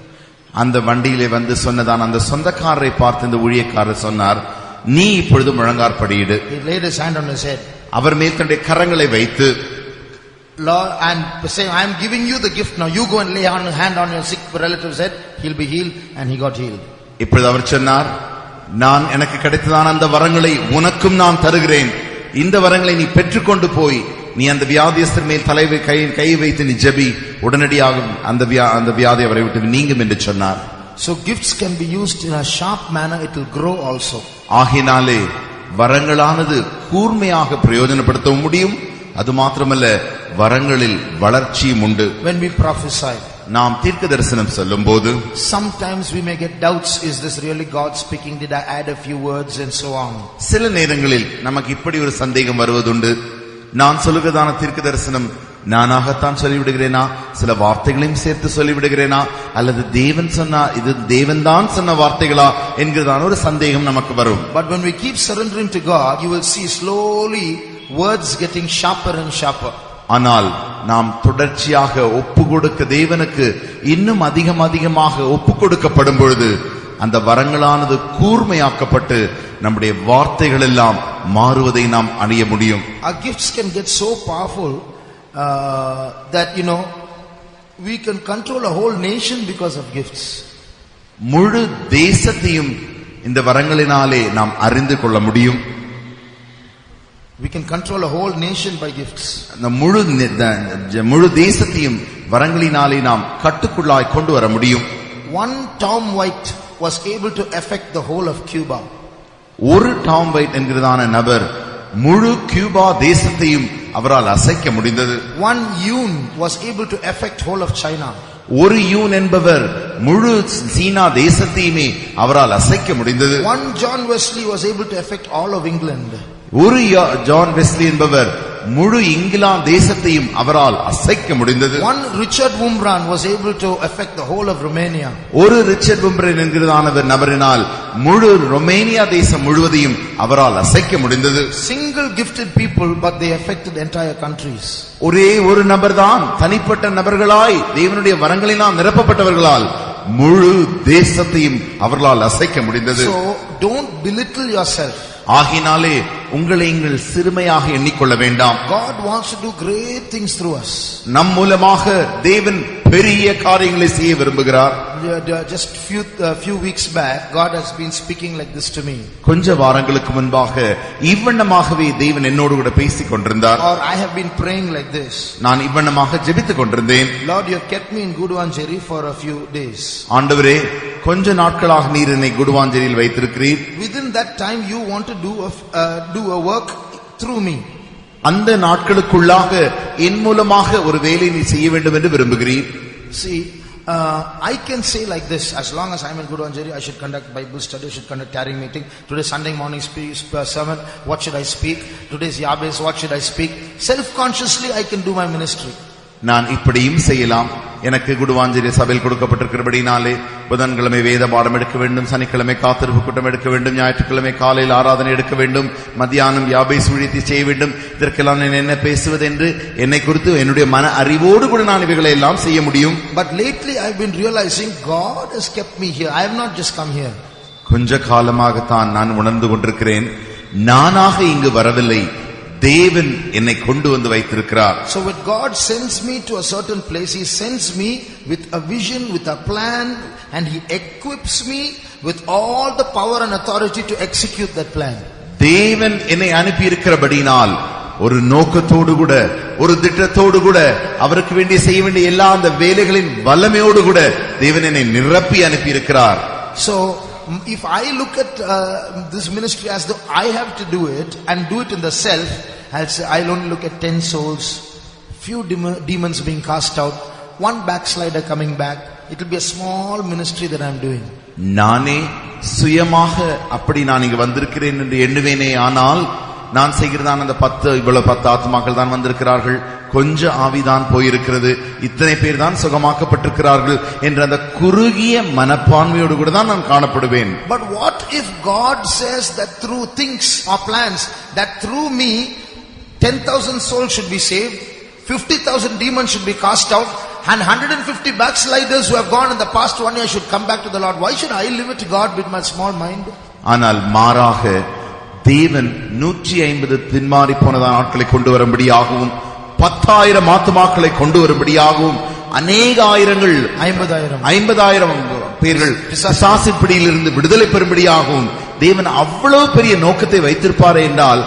அந்த வண்டியிலே வந்து சொன்னதான் அந்த சொந்தக்காரரை பார்த்து இந்த ஊழியக்காரர் சொன்னார், நீ இப்பொழுது முழங்காற்படியிடு. He laid his hand on his head. அவர் மேல் தன்னுடைய கரங்களை வைத்து, Lord, and say, I am giving you the gift now. You go and lay on a hand on your sick relative's head. He'll be healed, and he got healed. இப்பொழுது அவர் சொன்னார், நான் எனக்கு கிடைத்ததான அந்த வரங்களை உனக்கும் நான் தருகிறேன். இந்த வரங்களை நீ பெற்றுக்கொண்டு போய் நீ அந்த வியாதியஸ்தர் மேல் கை வைத்து நீ ஜெபி, உடனடியாக அந்த வியாதி அவரை விட்டு நீங்கும் என்று சொன்னார். So gifts can be used in a sharp manner. It will grow also. ஆகினாலே வரங்களானது கூர்மையாக பிரயோஜனப்படுத்த முடியும். அது மாத்திரமல்ல, வரங்களில் வளர்ச்சியும் உண்டு. When we prophesy, நாம் தீர்க்க தரிசனம் சொல்லும் போது sometimes we may get doubts. Is this really God speaking? Did I add a few words and so on? சில நேரங்களில் நமக்கு இப்படி ஒரு சந்தேகம் வருவதுண்டு. நான் சொல்லுகிறதான தீர்க்க தரிசனம் நானாகத்தான் சொல்லிவிடுகிறேனா, சில வார்த்தைகளையும் சேர்த்து சொல்லிவிடுகிறேனா, அல்லது தேவன் சொன்னா இது தேவன் தான் சொன்ன வார்த்தைகளா என்கிறதான ஒரு சந்தேகம் நமக்கு வரும். But when we keep surrendering to God, you will see slowly words getting sharper and sharper. ஆனால் நாம் தொடர்ச்சியாக ஒப்பு கொடுக்க தேவனுக்கு இன்னும் அதிகமாக ஒப்பு கொடுக்கப்படும் பொழுது அந்த வரங்களானது கூர்மையாக்கப்பட்டு நம்முடைய வார்த்தைகள் எல்லாம் மாறுவதை நாம் அறிய முடியும். Our gifts can get so powerful that we can control a whole nation because of gifts. முழு தேசத்தையும் இந்த வரங்களினாலே நாம் அறிந்து கொள்ள முடியும். We can control a whole nation by gifts. அந்த முழு தேசத்தையும் வரங்களினாலே நாம் கட்டுக்குள்ளாய் கொண்டு வர முடியும். One Tom White was able to affect the whole of Cuba. ஒரு டாம் வைட் என்கிறதான நபர் முழு கியூபா தேசத்தையும் அவரால் அசைக்க முடிந்தது. One Yun was able to affect whole of China. ஒரு யூன் என்பவர் முழு சீனா தேசத்தையுமே அவரால் அசைக்க முடிந்தது. One John Wesley was able to affect all of England. ஒரு ஜான் வெஸ்லி என்பவர் முழு இங்கிலாந்து தேசத்தையும் அவரால் அசைக்க முடிந்தது. One Richard Wurmbrand was able to affect the whole of Romania. ஒரு ரிச்சர்ட் விம்ப்ரன் என்கிறதானவர் நபரினால் முழு ரொமேனியா தேசம் முழுவதையும் அவரால் அசைக்க முடிந்தது. Single gifted people, but they affected entire countries. ஒரே ஒரு நபர்தான், தனிப்பட்ட நபர்களாய் தேவனுடைய வரங்களினால் நிரப்பப்பட்டவர்களால் முழு தேசத்தையும் அவர்களால் அசைக்க முடிந்தது. So don't belittle yourself. ஆகினாலே உங்களை நீங்கள் சிறுமையாக எண்ணிக்கொள்ள வேண்டாம். God wants to do great things through us. நம் மூலமாக தேவன் பெரிய காரியங்களை செய்ய விரும்புகிறார். Just few weeks back, God has been speaking like this to me. கொஞ்ச வாரங்களுக்கு முன்பாக இவ்வண்ணமாகவே தேவன் என்னோடு கூட பேசிக் கொண்டிருந்தார். Or I have been praying like this. நான் இவ்வண்ணமாக ஜெபித்துக் கொண்டிருந்தேன். Lord, you have kept me in Guduvancheri for a few days. ஆண்டவரே, கொஞ்ச நாட்களாக நீர் என்னை குடுவாஞ்சேரியில் வைத்திருக்கிறீர். Within that time you want to do a work through me. அந்த நாட்களுக்குள்ளாக என் மூலமாக ஒரு வேலை நீ செய்ய வேண்டும் என்று விரும்புகிறீர். See, I can say like this: as long as I am in Guduvancheri, I should conduct Bible study, I should conduct tarrying meeting. Today Sunday morning sermon, what should I speak? Today's Yabes, what should I speak? Self-consciously I can do my ministry. நான் இப்படியும் செய்யலாம். எனக்கு குடுவாஞ்சேரி சபையில் கொடுக்கப்பட்டிருக்கிறபடினாலே புதன்கிழமை வேத பாடம் எடுக்க வேண்டும், சனிக்கிழமை காத்திருப்பு கூட்டம் எடுக்க வேண்டும், ஞாயிற்றுக்கிழமை காலையில் ஆராதனை எடுக்க வேண்டும், மத்தியானம் யாபேஸ் ஊழியத்தை செய்ய வேண்டும். இதற்கெல்லாம் நான் என்ன பேசுவது என்று என்னை குறித்து என்னுடைய மன அறிவோடு கூட நான் இவைகளை எல்லாம் செய்ய முடியும். But lately I have been realizing God has kept me here. I have not just come here. கொஞ்ச காலமாகத்தான் நான் உணர்ந்து கொண்டிருக்கிறேன், நானாக இங்கு வரவில்லை, தேவன் என்னை கொண்டு வந்து வைத்திருக்கிறார். So when God sends me to a certain place, He sends me with a vision, with a plan, and He equips me with all the power and authority to execute that plan. தேவன் என்னை அனுப்பி இருக்கிறபடினால் ஒரு நோக்கத்தோடு கூட, ஒரு திட்டத்தோடு கூட, அவருக்கு வேண்டிய செய்ய வேண்டிய எல்லா அந்த வேலைகளின் வல்லமையோடு கூட தேவன் என்னை நிரப்பி அனுப்பி இருக்கிறார். So if I look at this ministry as though I have to do it and do it in the self, I'll only look at 10 souls, few demons being cast out, one backslider coming back. It will be a small ministry that I'm doing. நானே சுயமாக அப்படி நான் இங்கு வந்திருக்கிறேன் என்று எண்ணுவேனே, ஆனால் நான் செய்கிறதான் அந்த 10 ஆத்மாக்கள் தான் வந்திருக்கிறார்கள், கொஞ்ச ஆவிதான் போயிருக்கிறது, இத்தனை பேர் தான் சுகமாக்கப்பட்டிருக்கிறார்கள் என்ற அந்த குறுகிய மனப்பான்மையோடு கூட தான் நான் காணப்படுவேன். But what if God says that through things or plans that through me 10,000 souls should be saved, 50,000 demons should be cast out, and 150 backsliders who have gone in the past 1 year should come back to the Lord. Why should I limit God with my small mind? ஆனால் மாறாக தேவன் 150 பின்மாறி போனதான ஆட்களை கொண்டு வரும்படியாகவும் 10,000 ஆத்துமாக்களை கொண்டு வரும்படியாகவும் அநேக ஆயிரங்கள் 50,000 பேர்கள் பிசாசின் பிடியிலிருந்து விடுதலை பெறும்படியாகவும் தேவன் அவ்வளவு பெரிய நோக்கத்தை வைத்திருப்பாரே என்றால்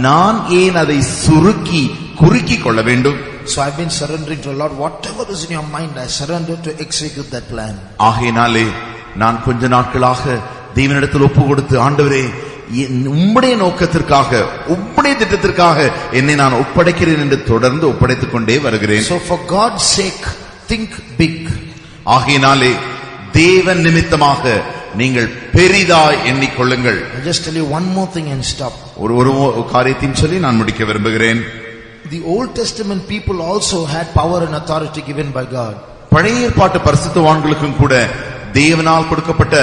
நான் ஏன் அதை சுருக்கி குறுக்கி கொள்ள வேண்டும்? So I've been surrendering to the Lord. Whatever is in your mind, I surrender to execute that plan. ஆகையினாலே நான் கொஞ்ச நாட்களாக தேவனிடத்தில் ஒப்பு கொடுத்து, ஆண்டவரே உம்முடைய நோக்கத்திற்காக உம்முடைய திட்டத்திற்காக என்னை நான் ஒப்படைக்கிறேன் என்று தொடர்ந்து ஒப்படைத்துக் கொண்டே வருகிறேன். So for God's sake, think big. ஆகையினாலே தேவன் நிமித்தமாக நீங்கள் பெரிதாய் எண்ணிக்கொள்ளுங்கள். I just tell you one more thing and stop. ஒரு காரியத்தையும் சொல்லி நான் முடிக்க விரும்புகிறேன். The Old Testament people also had power and authority given by God. பழைய ஏற்பாட்டு பரிசுத்தவான்களுக்கும் கூட தேவனால் கொடுக்கப்பட்ட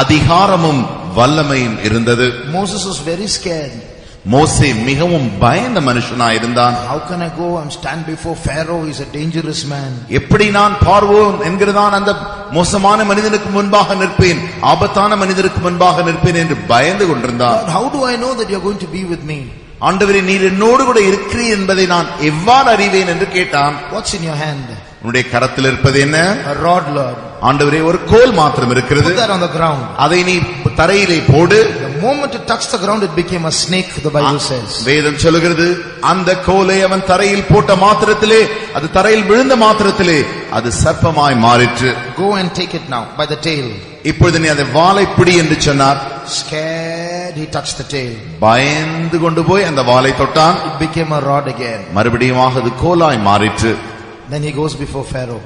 அதிகாரமும் வல்லமையும் இருந்தது. Moses was very scared. மோசே மிகவும் பயந்த மனுஷனாய் இருந்தான். How can I go and stand before Pharaoh? He's a dangerous man. எப்படி நான் பார்வோன் என்கிறதான் அந்த மோசமான மனிதனுக்கு முன்பாக நிற்பேன், ஆபத்தான மனிதனுக்கு முன்பாக நிற்பேன் என்று பயந்து கொண்டிருந்தான். How do I know that you're going to be with me? ஆண்டவரே, நீர் என்னோடு கூட இருக்கிறீர் என்பதை நான் எவ்வாறு அறிவேன் என்று கேட்டான். What's in your hand? உன்னுடைய கரத்தில் இருப்பது என்ன? A rod, Lord. ஆண்டவரே, ஒரு கோல் மாத்திரம் இருக்கிறது. Put that on the ground. அதை நீ தரையிலே போடு. The moment it touched the ground, it became a snake, the Bible says. வேதம் சொல்லுகிறது, அந்த கோலை அவன் தரையில் போட்ட மாத்திரத்திலே, அது தரையில் விழுந்த மாத்திரத்திலே அது சர்ப்பமாய் மாறிற்று. Go and take it now by the tail. இப்பொழுது நீ அதை வாலை பிடி என்று சொன்னார். Scared, he touched the tail. பயந்து கொண்டு போய் அந்த வாலை தொட்டான். It became a rod again. மறுபடியும் அது coli மாறிற்று. Then he goes before Pharaoh.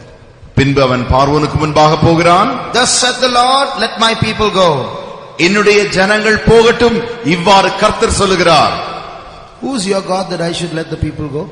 பின்பு அவன் பார்வோனுக்கு முன்பாக போகிறான். Thus said the Lord, let my people go. என்னுடைய ஜனங்கள் போகட்டும், இவ்வாறு கர்த்தர் சொல்லுகிறார். Who's your God that I should let the people go?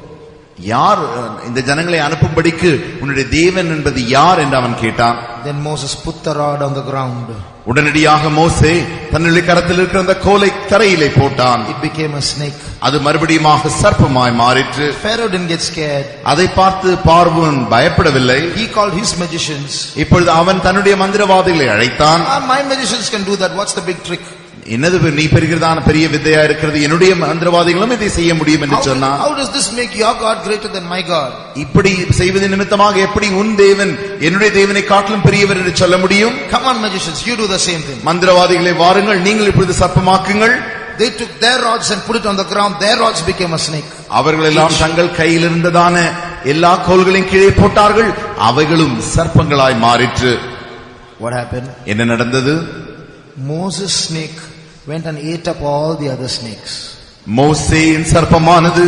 யார் இந்த ஜனங்களை அனுப்பும்படிக்கு உன்னுடைய தேவன் என்பது யார் என்று அவன் கேட்டான். Then Moses put the rod on the ground. உடனடியாக மோசே தன்னுடைய கரத்தில் இருக்கிற அந்த கோலை தரையிலே போட்டான். It became a snake. அது மறுபடியுமாக சர்ப்பமாய் மாறிற்று. Pharaoh didn't get scared. அதை பார்த்து பார்வோன் பயப்படவில்லை. He called his magicians. இப்பொழுது அவன் தன்னுடைய மந்திரவாதிகளை அழைத்தான். My magicians can do that. What's the big trick? என்னது நீ பெறுகிறதான பெரிய வித்தையா இருக்கிறது, என்னுடைய மந்திரவாதிகளும் இதை செய்ய முடியும் என்று சொன்னான். How does this make your God greater than my God? இப்படி செய்வது நிமித்தமாக எப்படி உன் தேவன் என்னுடைய தேவனை காட்டிலும் பெரியவர் என்று சொல்ல முடியும்? Come on magicians, you do the same thing. மந்திரவாதிகளை வாருங்கள், நீங்கள் இப்பொழுது சர்ப்பமாக்குங்கள். They took their rods and put it on the ground. Their rods became a snake. அவர்கள் எல்லாம் தங்கள் கையில் இருந்ததான எல்லா கோல்களையும் கீழே போட்டார்கள், அவைகளும் சர்ப்பங்களாய் மாறிற்று. What happened? என்ன நடந்தது? Moses' snake went and ate up all the other snakes. மோசேயின் சர்ப்பமானது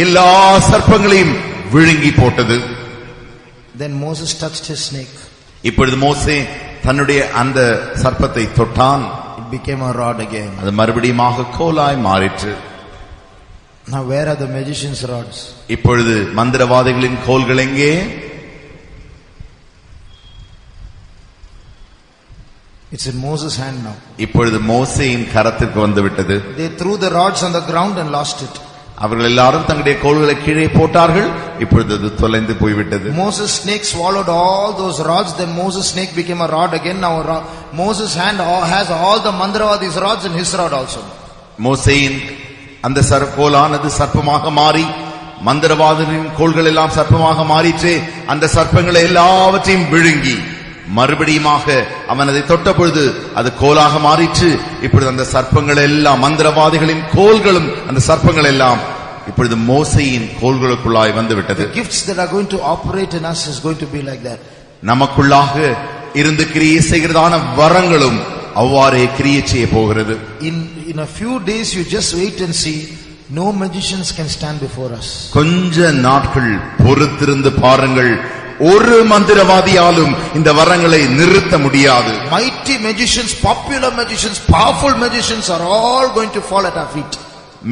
எல்லா சர்ப்பங்களையும் விழுங்கி போட்டது. Then Moses touched his snake. இப்பொழுது மோசே தன்னுடைய அந்த சர்ப்பத்தை தொட்டான். It became a rod again. அது மறுபடியுமாக coli மாறிற்று. Now where are the magicians' rods? இப்பொழுது மந்திரவாதிகளின் கோல்கள் எங்கே? It's in Moses' hand now. இப்பொழுது மோசேயின் கரத்திற்கு வந்து விட்டது. They threw the rods on the ground and lost it. அவர்கள் எல்லாரும் தங்களுடைய கோல்களை கீழே போட்டார்கள். இப்பொழுது அது தொலைந்து போய்விட்டது. Moses' snake swallowed all those rods. Then Moses' snake became a rod again. Now Moses' hand has all the mandravadi's rods and his rod also. மோசேயின் அந்த கோலானது சர்ப்பமாக மாறி, மந்திரவாதிகளின் கோல்கள் எல்லாம் சர்ப்பமாக மாறிற்றே, அந்த சர்ப்பங்களை எல்லாவற்றையும் விழுங்கி மறுபடியுமாக அவன் அதை தொட்ட பொழுது அது கோலாக மாறிற்று. இப்பொழுது அந்த சர்ப்பங்கள் எல்லாம், மந்திரவாதிகளின் கோல்களும் அந்த சர்ப்பங்கள் எல்லாம் இப்பொழுது மோசேயின் கோல்களுக்குள்ளாய் வந்து விட்டது. The gifts that are going to operate in us is going to be like that. நமக்குள்ளாக இருந்து கிரியை செய்கிறதான வரங்களும் அவ்வாறே கிரியை செய்ய போகிறது. In a few days you just wait and see. No magicians can stand before us. கொஞ்ச நாட்கள் பொறுத்திருந்து பாருங்கள், ஒரு மந்திரவாதியாலும் இந்த வரங்களை நிறுத்த முடியாது. Mighty magicians, popular magicians, powerful magicians are all going to fall at our feet.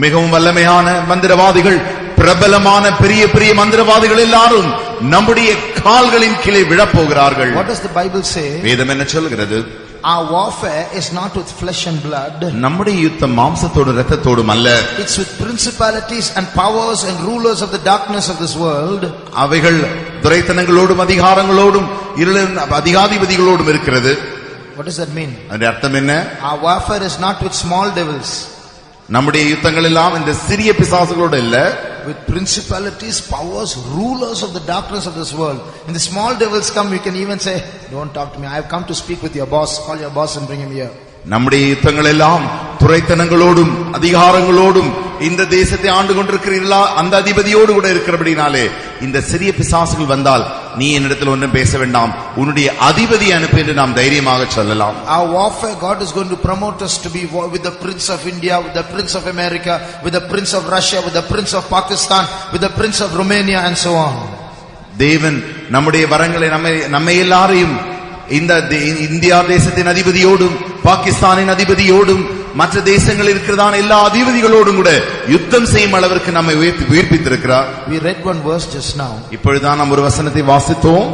மிகவும் வல்லமையான மந்திரவாதிகள், பிரபலமான பெரிய பெரிய மந்திரவாதிகள் எல்லாரும் நம்முடைய கால்களின் கீழே விழப்போகிறார்கள். What does the Bible say? வேதம் என்ன சொல்கிறது? Our warfare is not with flesh and blood. நம்முடைய யுத்தம் மாம்சத்தோடும் இரத்தத்தோடும் அல்ல. It's with principalities and powers and rulers of the darkness of this world. அவைகள் துரைத்தனங்களோடும் அதிகாரங்களோடும் இருளின் அதிகாதிபதிகளோடும் இருக்கிறது. What does that mean? அதன் அர்த்தம் என்ன? Our warfare is not with small devils. நம்முடைய யுத்தங்கள் எல்லாம் இந்த சிறிய பிசாசுகளோடு இல்ல. With principalities, powers, rulers of the darkness of this world. When the small devils come, you can even say, don't talk to me. I have come to speak with your boss. Call your boss and bring him here. நம்முடைய யுத்தங்கள் எல்லாம் துரைத்தனங்களோடும் அதிகாரங்களோடும் இந்த தேசத்தை ஆண்டு கொண்டிருக்கிறீர்களா அந்த அதிபதியோடு கூட இருக்கிறபடினாலே இந்த சிறிய பிசாசுகள் வந்தால் நீ என்னிடத்தில் ஒன்றும் பேச வேண்டாம், உன்னுடைய அதிபதி அனுப்பு என்று நாம் தைரியமாக சொல்லலாம். Our warfare, God is going to promote us to be with the Prince of India, with the Prince of America, with the Prince of Russia, with the Prince of Pakistan, with the Prince of Romania and so on. தேவன் நம்முடைய வரங்களை நம்மை எல்லாரையும் இந்த இந்தியா தேசத்தின் அதிபதியோடும் பாகிஸ்தானின் அதிபதியோடும் மற்ற தேசங்களில் இருக்கிறதான எல்லா அதிபதிகளோடும் கூட யுத்தம் செய்யும் அளவிற்கு நம்மை உயிர்ப்பித்திருக்கிறார். We read one verse just now. இப்பொழுதுதான் நாம் ஒரு வசனத்தை வாசித்தோம்.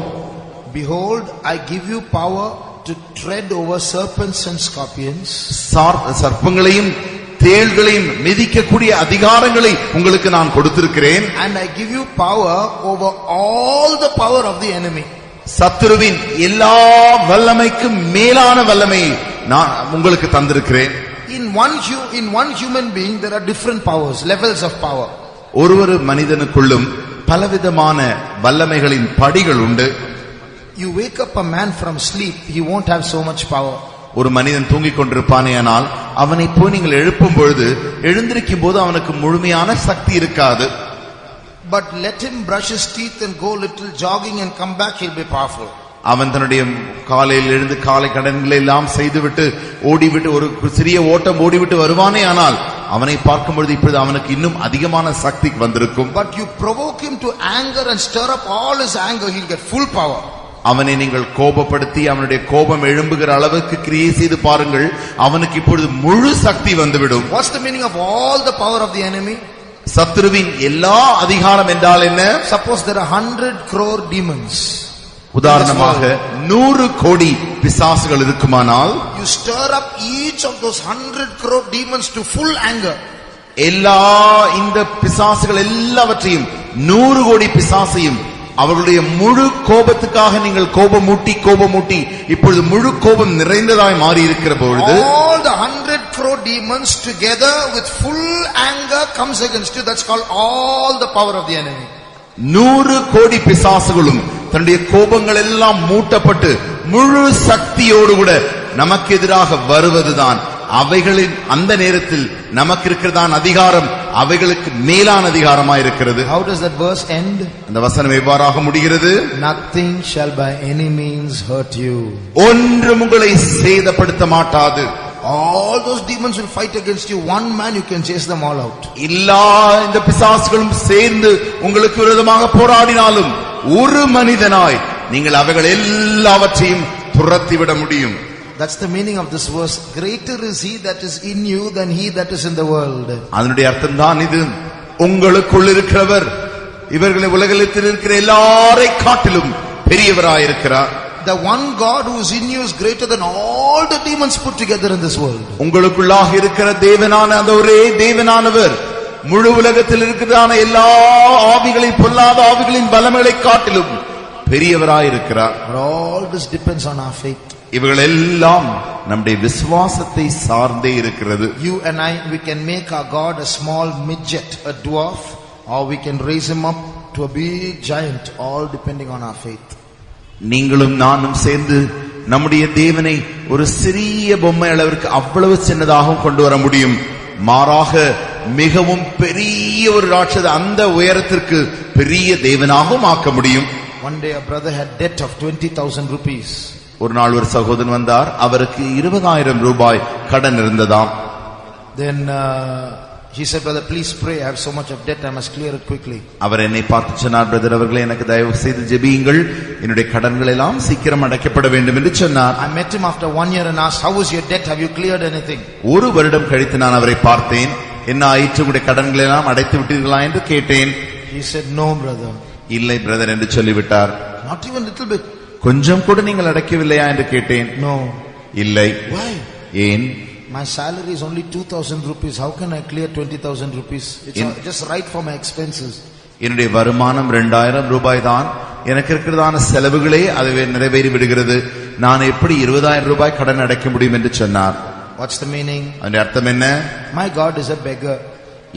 Behold, I give you power to tread over serpents and scorpions. சர்ப்பங்களையும் தேள்களையும் மிதிக்கக்கூடிய அதிகாரங்களை உங்களுக்கு நான் கொடுத்திருக்கிறேன். And I give you power over all the power of the enemy. சத்துருவின் எல்லா வல்லமைக்கும் மேலான வல்லமையை நான் உங்களுக்கு தந்திருக்கிறேன். In one human being there are different powers, levels of power. ஒரு மனிதனுக்குள்ளும் பலவிதமான வல்லமைகளின் படிகள் உண்டு. You wake up a man from sleep, he won't have so much power. ஒரு மனிதன் தூங்கிக் கொண்டிருப்பானேயானால் அவனை போய் நீங்கள் எழுப்பும் பொழுது எழுந்திருக்கும் போது அவனுக்கு முழுமையான சக்தி இருக்காது. But let him brush his teeth and go little jogging and come back, he'll be powerful. அவன் தன்னுடைய காலையில் எழுந்து காலை கடன்களை எல்லாம் செய்துவிட்டு ஓடிவிட்டு ஒரு சிறிய ஓட்டம் ஓடிவிட்டு வருவானே, ஆனால் அவனை பார்க்கும் பொழுது இப்பொழுது அவனுக்கு இன்னும் அதிகமான சக்தி வந்திருக்கும். But you provoke him to anger and stir up all his anger, he'll get full power. அவனை நீங்கள் கோபப்படுத்தி அவனுடைய கோபம் எழும்புகிற அளவுக்கு கிரியை செய்து பாருங்கள், அவனுக்கு இப்பொழுது முழு சக்தி வந்துவிடும். What's the meaning of all the power of the enemy? சத்துருவின் எல்லா அதிகாரம் என்றால் என்ன? Suppose there are 100 crore demons. உதாரணமாக 100 கோடி பிசாசுகள் இருக்குமானால், you stir up each of those 100 crore demons to full anger. எல்லா இந்த பிசாசுகள் எல்லாவற்றையும் 100 கோடி பிசாசையும் அவர்களுடைய முழு கோபத்துக்காக நீங்கள் கோபமூட்டி இப்பொழுது முழு கோபம் நிறைந்ததாய் மாறி இருக்கிற பொழுது all the 100 crore demons together with full anger comes against you. That's called all the power of the enemy. 100 கோடி பிசாசுகளும் தன்னுடைய கோபங்கள் எல்லாம் மூட்டப்பட்டு முழு சக்தியோடு கூட நமக்கு எதிராக வருவதுதான் அவைகளின் அந்த நேரத்தில் நமக்கு இருக்கிறதான் அதிகாரம் அவைகளுக்கு மேலான அதிகாரமாய் இருக்கிறது. How does that verse end? அந்த வசனம் எவ்வாறாக முடிகிறது? Nothing shall by any means hurt you. ஒன்றும் உங்களை சேதப்படுத்த மாட்டாது. All those demons will fight against you. One man you can chase them all out. எல்லா இந்த பிசாசுகளும் சேர்ந்து உங்களுக்கு விரோதமாக போராடினாலும் ஒரு மனிதனாய் நீங்கள் அவைகள் எல்லாவற்றையும் துரத்திவிட முடியும். That's the meaning of this verse. Greater is he that is in you than he that is in the world. அதனுடைய அர்த்தம் தான் இது. உங்களுக்குள் இருக்கிறவர் இவர்களை உலகில் இருக்கிற எல்லாரை காட்டிலும் பெரியவராய் இருக்கிறார். The one God who is in you is greater than all the demons put together in this world. உங்களுக்குள்ளாக இருக்கிற தேவனான அந்த ஒரே தேவனானவர் முழு உலகத்தில் இருக்கிறதான எல்லா ஆவிகளின் பொல்லாத ஆவிகளின் பலங்களை காட்டிலும் பெரியவராய் இருக்கிறார். All this depends on our faith. இவர்கள் எல்லாம் நம்முடைய விசுவாசத்தை சார்ந்தே இருக்கிறது. You and I, we can make our God a small midget, a dwarf, or we can raise him up to a big giant, all depending on our faith. நீங்களும் நானும் சேர்ந்து நம்முடைய தேவனை ஒரு சிறிய பொம்மை அளவிற்கு அவ்வளவு சின்னதாகவும் கொண்டு வர முடியும். மாறாக மிகவும் பெரிய ஒரு ராட்சத அந்த உயரத்திற்கு பெரிய தேவனாகவும் ஆக்க முடியும். One day a brother had debt of 20,000 rupees. ஒரு நாள் ஒரு சகோதரன் வந்தார், அவருக்கு 20,000 ரூபாய் கடன் இருந்ததாம். Then he said, brother, please pray, I have so much of debt, I must clear it quickly. அவர் என்னை பார்த்து சொன்னார், பிரதர் அவர்களே எனக்கு தயவு செய்து ஜெபியுங்கள், என்னுடைய கடன்கள் எல்லாம் சீக்கிரம் அடைக்கப்பட வேண்டும் என்று சொன்னார். I met him after 1 year and asked, how was your debt, have you cleared anything? ஒரு வருடம் கழித்து நான் அவரை பார்த்தேன். என்ன ஆயிற்று, உங்களுடைய கடன்கள் எல்லாம் அடைத்து விட்டீர்களா என்று கேட்டேன். He said, no brother. இல்லை பிரதர் என்று சொல்லிவிட்டார். Not even little bit. கொஞ்சம் கூட நீங்கள் அடைக்கவில்லையா என்று கேட்டேன். No. இல்லை. Why? ஏன்? My salary is only 2,000 rupees. How can I clear 20,000 rupees? It's just right for my expenses. என்னுடைய வருமானம் 2000 ரூபாய் தான், எனக்கு இருக்கிறதான செலவுகளே அதுவே நிறைவேறி விடுகிறது, நான் எப்படி 20,000 ரூபாய் கடன் அடைக்க முடியும் என்று சொன்னார். What's the meaning? அதன் அர்த்தம் என்ன? My God is a beggar.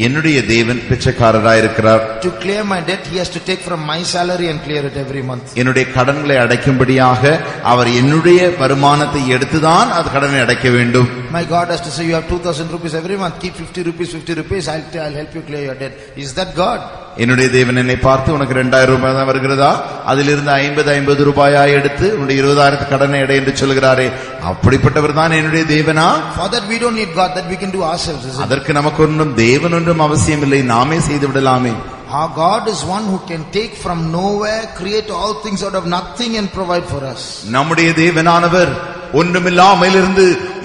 என்னுடைய தேவன் பிச்சைக்காரராய் இருக்கிறார். To clear my debt, he has to take from my salary and clear it every month. என்னுடைய கடன்களை அடைக்கும்படியாக அவர் என்னுடைய வருமானத்தை எடுத்துதான் அது கடனை அடைக்க வேண்டும். My God has to say, you have 2,000 rupees every month, keep 50 rupees, I'll help you clear your debt. Is that God? என்னுடைய தேவன் என்னை பார்த்து உனக்கு 2000 ரூபாய் தான் வருகிறதா, அதிலிருந்து 50 ரூபாயா எடுத்து உன்னுடைய 20,000 கடனை அடை என்று சொல்கிறாரே, அப்படிப்பட்டவர் தான் என்னுடைய தேவனா? For that we don't need God, that we can do ourselves. அதற்கு நமக்கு ஒன்றும் தேவன் ஒன்றும் அவசியம் இல்லை, நாமே செய்து விடலாமே. Our God is one who can take from nowhere, create all things out of nothing and provide for us. நம்முடைய தேவனானவர் ஒன்றுமில்லாமையிலிருந்து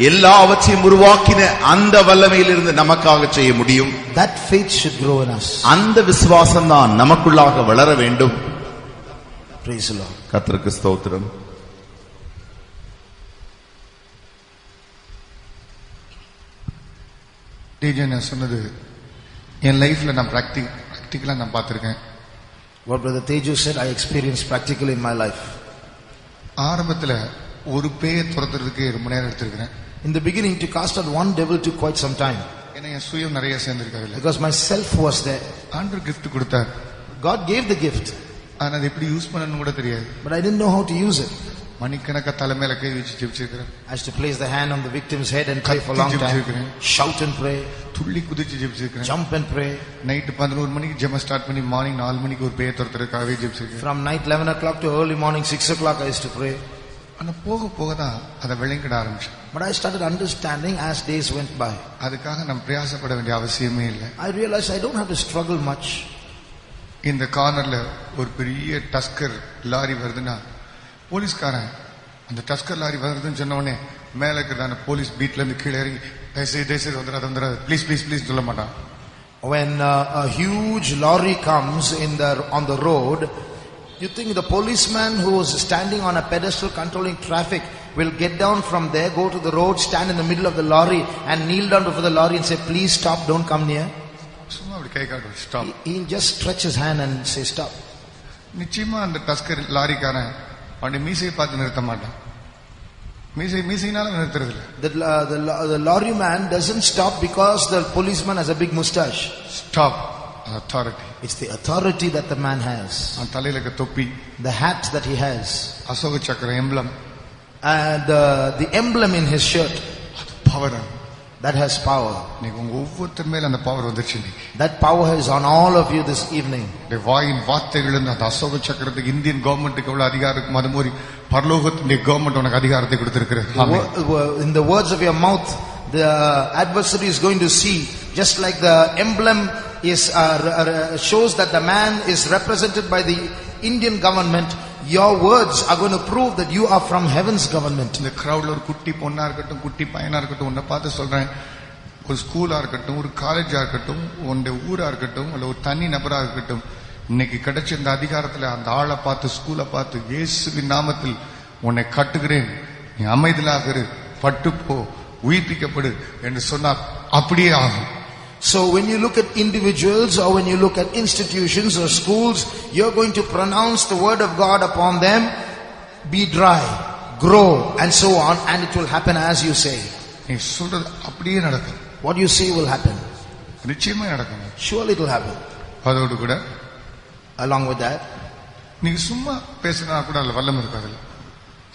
எல்லாவற்றையும் உருவாக்கின அந்த வல்லமையிலிருந்து நமக்காக செய்ய முடியும். That faith should grow in us. அந்த விசுவாசம் தான் நமக்குள்ளாக வளர வேண்டும். Praise the Lord. கர்த்தருக்கு ஸ்தோத்திரம். டிஜே நான் சொன்னது என் லைஃப்ல நான் பிராக்டிகலா நான் பார்த்திருக்கேன். What Brother Teju said, I experienced practically in my life. ஆரம்பத்துல ஒரு பேயை துரத்துறதுக்கு ரொம்ப நேரம் எடுத்திருக்கிறேன். In the beginning, to cast out one devil took quite some time. ஏன்னா என் சுயம் நிறைய சேர்ந்திருக்காது. Because my self was there. ஆண்டவர் gift கொடுத்தார். God gave the gift. ஆனா அதை எப்படி யூஸ் பண்ணணும்னு கூட தெரியாது. But I didn't know how to use it. மணிக்கணக்கா தலைமையில கை வச்சு ஜெபிச்சிருக்கிறேன். I used to place the hand on the victim's head and pray for a long time. Shout and pray. துள்ளி குதிச்சு ஜெபிச்சிருக்கிறேன். Jump and pray. நைட் 11 மணிக்கு ஜெபம் ஸ்டார்ட் பண்ணி மார்னிங் 4 மணிக்கு ஒரு பேயை துரத்துறதுக்காகவே ஜெபிச்சிருக்கிறேன். From night 11 o'clock to early morning 6 o'clock I used to pray. ஆனா போக போக தான் அதை விளங்கிட ஆரம்பிச்சேன். But I started understanding as days went by. அதுக்காக நான் பிரயாசப்பட வேண்டிய அவசியமே இல்லை. I realized I don't have to struggle much. இந்த கார்னர்ல ஒரு பெரிய டஸ்கர் லாரி வருதுன்னா போலீஸ்காரன் அந்த டஸ்கர் லாரி வருதுன்னு சொன்ன உடனே மேல இருக்கிறதான போலீஸ் பீட்ல இருந்து கீழே இறங்கி தயவுசெய்து வந்துடாது ப்ளீஸ் ப்ளீஸ் ப்ளீஸ் சொல்ல மாட்டான். When a huge lorry comes on the road, you think the policeman who is standing on a pedestal controlling traffic will get down from there, go to the road, stand in the middle of the lorry and kneel down before the lorry and say, please stop, don't come near? சும்மா அப்படி கை காட்டு stop. He'll just stretch his hand and say stop. நிச்சயமா அந்த டஸ்கர் லாரிக்காரன் அவனுடைய மீசையை பார்த்து நிறுத்த மாட்டான். மீசையினால நிறுத்துறது இல்ல. The lorry man doesn't stop because the policeman has a big mustache. Stop. Authority. It's the authority that the man has. அவன் தலையில இருக்க தொப்பி, the hat that he has, Ashoka சக்கர emblem, and the emblem in his shirt, power, that has power. நீங்க உங்க ஒவ்வொருத்தர் மேல அந்த பவர் வந்துருச்சு. That power is on all of you this evening. இந்த வாயின் வார்த்தைகள் அந்த அசோக சக்கரத்துக்கு இந்தியன் கவர்மெண்ட்டுக்கு எவ்வளவு அதிகாரம் இருக்கும், அது மாதிரி பரலோகத்தின் கவர்மெண்ட் உனக்கு அதிகாரத்தை கொடுத்திருக்கிறது. In the words of your mouth, the adversary is going to see, just like the emblem is shows that the man is represented by the Indian government, your words are going to prove that you are from heaven's government. இந்த கிரவுட்ல ஒரு குட்டி பொண்ணா இருக்கட்டும், குட்டி பையனா இருக்கட்டும், உன்னை பார்த்து சொல்றேன், ஒரு ஸ்கூலா இருக்கட்டும், ஒரு காலேஜா இருக்கட்டும், உன்னுடைய ஊரா இருக்கட்டும், இல்ல ஒரு தனி நபரா இருக்கட்டும், இன்னைக்கு கிடைச்ச இந்த அதிகாரத்துல அந்த ஆளை பார்த்து, ஸ்கூலை பார்த்து, இயேசுவின் நாமத்தில் உன்னை கட்டுகிறேன், நீ அமைதியாக இரு, பட்டுப்போ, உயிர்ப்பிக்கப்படு என்று சொன்னார். அப்படியே ஆகும். So when you look at individuals or when you look at institutions or schools, you're going to pronounce the word of God upon them, be dry, grow, and so on, and it will happen as you say. நீ சொல்றது அப்படியே நடக்கும். What you say will happen. நிச்சயமா நடக்கும். Surely it will happen. அதோடு கூட along with that, நீங்க சும்மா பேசினா கூட அதுல வல்லம் இருக்காது.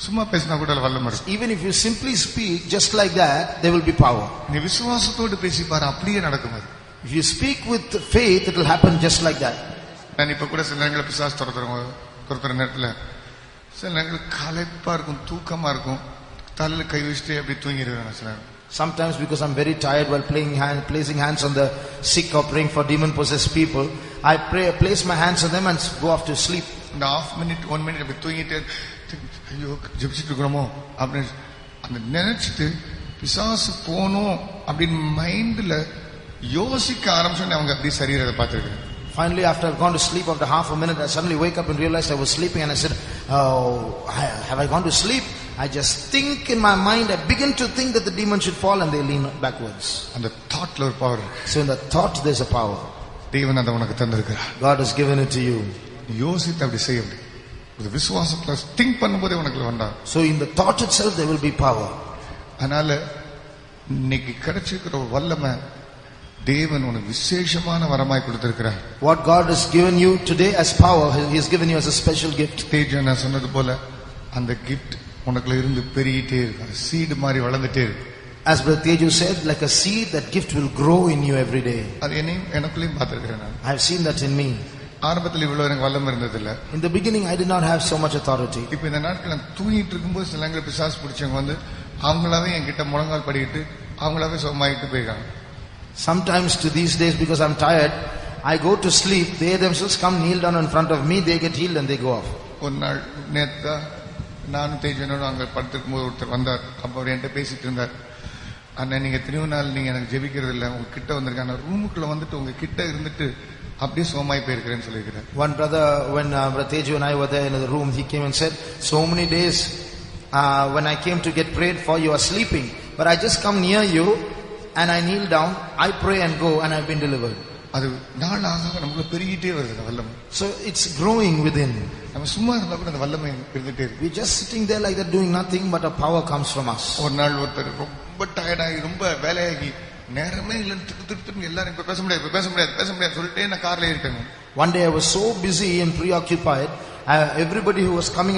சும்மா பேசினா கூட அதுல வல்லம் இருக்கு. Even if you simply speak just like that, there will be power. நீ விசுவாசத்தோடு பேசி பாரு, அப்படியே நடக்கும். அது if you speak with faith, it will happen just like that. நான் இப்ப கூட சில நேரங்களில் பிசாசு துரத்துற நேரத்துல சில நேரங்கள் களைப்பா இருக்கும், தூக்கமா இருக்கும், தலையில கை வச்சுட்டு அப்படி தூங்கிடுவேன் சில நேரம். Sometimes because I'm very tired while placing hands on the sick or praying for demon-possessed people, I place my hands on them and go off to sleep. இந்த 1 minute அப்படி தூங்கிட்டு ஐயோ ஜெபிச்சுட்டு இருக்கிறோமோ அப்படின்னு அந்த நினைச்சிட்டு பிசாசு போகணும் அப்படின்னு மைண்ட்ல யோசிக்க ஆரம்பிச்சோன்னு அவங்க அப்படி சரீரத்தை பார்த்துருக்கேன். Finally, after I've gone to sleep, after half a minute, I suddenly wake up and realized I was sleeping, and I said, "Oh, have I gone to sleep?" I just think in my mind, I begin to think that the demon should fall and they lean backwards. அந்த தாட்ல ஒரு power. So in the thought there's a power. தேவன் அதை உனக்கு தந்திருக்கிறார். God has given it to you. யோசித்து அப்படி செய்ய முடியும். ஒரு விசுவாசத்துல திங்க் பண்ணும்போதே உனக்கு வந்தார். So in the thought itself there will be power. அதனால இன்னைக்கு கிடைச்சிருக்கிற ஒரு வல்லமை தேவன் உனக்கு விசேஷமான வரமாய் கொடுத்திருக்கிறார். What God has given you today as power, He has given you as a special gift. Teja நான் சொன்னது போல அந்த gift உனக்குள்ள இருந்து பெருகிட்டே இருக்கு. சீடு மாதிரி வளர்ந்துட்டே இருக்கு. As Brother Teju said, like a seed, that gift will grow in you every day. அது எனக்குள்ளேயும் பார்த்திருக்கிறேன் நான். I have seen that in me. ஆரம்பத்தில் இவ்வளவு எனக்கு வல்லமை இருந்ததில்ல. In the beginning I did not have so much authority. இப்போ இந்த நாட்கள் நான் தூங்கிட்டு இருக்கும்போது சில நேரங்களில் பிசாசு பிடிச்சவங்க வந்து அவங்களாவே என்கிட்ட முழங்கால் படிக்கிட்டு அவங்களாவே சுகமாயிட்டு போயிருக்காங்க. Sometimes to these days, because I'm tired, I go to sleep, they themselves come kneel down in front of me, they get healed and they go off. ஒரு நாள் நேத்து நானும் தேஜனோட அங்க படுத்திருக்கும் போது ஒருத்தர் வந்தார். அப்ப அவர் என்கிட்ட பேசிட்டு இருந்தார். அண்ணன் நீங்க எத்தனையோ நாள் நீங்க எனக்கு ஜெபிக்கிறது இல்லை, உங்க கிட்ட வந்திருக்காங்க, ரூமுக்குள்ள வந்துட்டு உங்க கிட்ட இருந்துட்டு அப்படியே சோமாய் போயிருக்கிறேன்னு சொல்லியிருக்கிறேன். One brother, when Brother Teju and I were there in the room, he came and said, so many days when I came to get prayed for, you are sleeping, but I just come near you and I kneel down, I pray and go, and I've been delivered. அது நாள் ஆக நமக்கு பெருகிட்டே வருது அந்த வல்லமை. So it's growing within. நம்ம சும்மா இருந்தா கூட அந்த வல்லமை இருந்துட்டே இருக்கு. We just sitting there like that doing nothing, but a power comes from us. ஒரு நாள் ஒருத்தர் ரொம்ப டயர்டாகி ரொம்ப வேலையாகி நேரமே இல்லைன்னு திருப்பி எல்லாரும் இப்ப பேச முடியாது சொல்லிட்டே நான் கார்ல இருக்கேன். One day I was so busy and preoccupied, everybody who was coming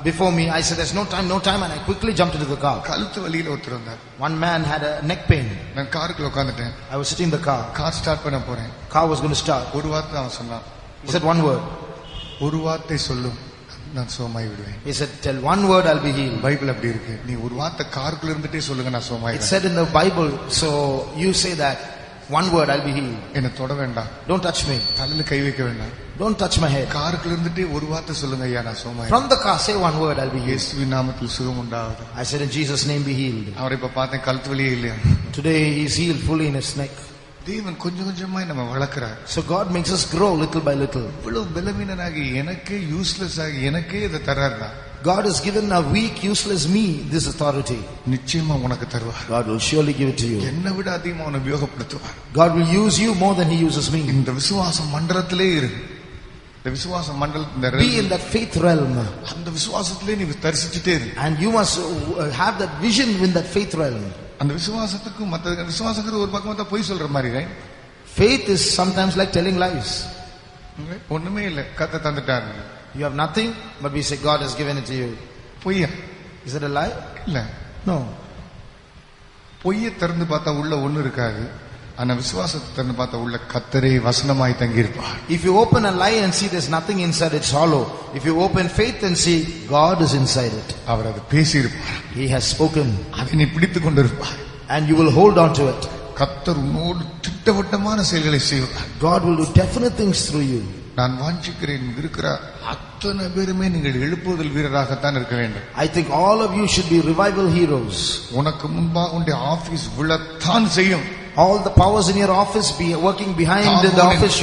before me, I said there's no time, and I quickly jumped into the car. கழுத்து வலியில ஒருத்தர் வந்தார். One man had a neck pain. நான் காருக்குள்ள உட்கார்ந்துட்டேன். I was sitting in the car. Car start பண்ண போறேன். Car was going to start. ஒரு வார்த்தை அவன் சொன்னான். He said one word. ஒரு வார்த்தை சொல்லும் நான் சோமாய் விடுவேன். He said tell one word, I'll be healed. Bible அப்படி இருக்கு. நீ ஒரு வார்த்தை காருக்குள்ள இருந்துட்டே சொல்லுங்க நான் சோமாய். It said in the Bible, so you say that one word, I'll be healed. என்ன தொட வேண்டாம். Don't touch me. தலையில கை வைக்க வேண்டாம். Don't touch my head. காருக்குள்ள இருந்துட்டே ஒரு வார்த்தை சொல்லுங்க ஐயா நான் சோமாய். From the car say one word, I'll be healed. இயேசுவின் நாமத்தில் சுகம் உண்டாகுது. I said in Jesus name be healed. அவரை இப்ப பார்த்தேன் கழுத்து வலியே இல்லையா. Today he's healed fully in his neck. தேவன் கொஞ்சம் கொஞ்சமாய் நம்ம வளர்க்கிறார். So God makes us grow little by little. இவ்வளவு பலவீனனாகி எனக்கே யூஸ்லெஸ் ஆகி எனக்கே இதை தர்றாருடா. God has given a weak useless me this authority. நிச்சயமா உனக்கு தருவார். God will surely give it to you. என்னை விட அதிகமா உன்னை உபயோகப்படுத்துவார். God will use you more than he uses me. இந்த விசுவாச மண்டலத்திலே இரு. இந்த விசுவாச மண்டலம் be in that faith realm. அந்த விசுவாசத்திலே நீ தரிசிச்சிட்டே இரு. And you must have that vision in that faith realm. அந்த விசுவாசத்துக்கு மத்த விசுவாசங்கிறது ஒரு பக்கமா தான் பொய் சொல்ற மாதிரி right? Faith is sometimes like telling lies. ஒண்ணுமே இல்ல கர்த்தர் தந்துட்டார். You have nothing, but we say God has given it to you. பொய்யா? Is it a lie? இல்ல. No. பொய்யை திறந்து பார்த்தா உள்ள ஒண்ணு இருக்காது. ஆனா விசுவாசத்தை திறந்து பார்த்தா உள்ள கர்த்தரே வசனமாய் தங்கி இருப்பார். If you open a lie and see there's nothing inside, it's hollow. If you open faith and see God is inside it. அவர் அது பேசி இருப்பார். He has spoken. அதை நீ பிடித்துக் கொண்டிருப்பார். And you will hold on to it. கர்த்தர் உன்னோடு திட்டவட்டமான செயல்களை செய்வார். God will do definite things through you. நான் வாஞ்சிக்கிறேன் இருக்கிற அத்தனை பேருமே நீங்கள் எழுப்புதல் வீரராகத்தான் இருக்க வேண்டும். I think all of you should be revival heroes. உனக்கு முன்பாக உன்னுடைய ஆபீஸ் விழத்தான் செய்யும். All the powers in your office be working behind the office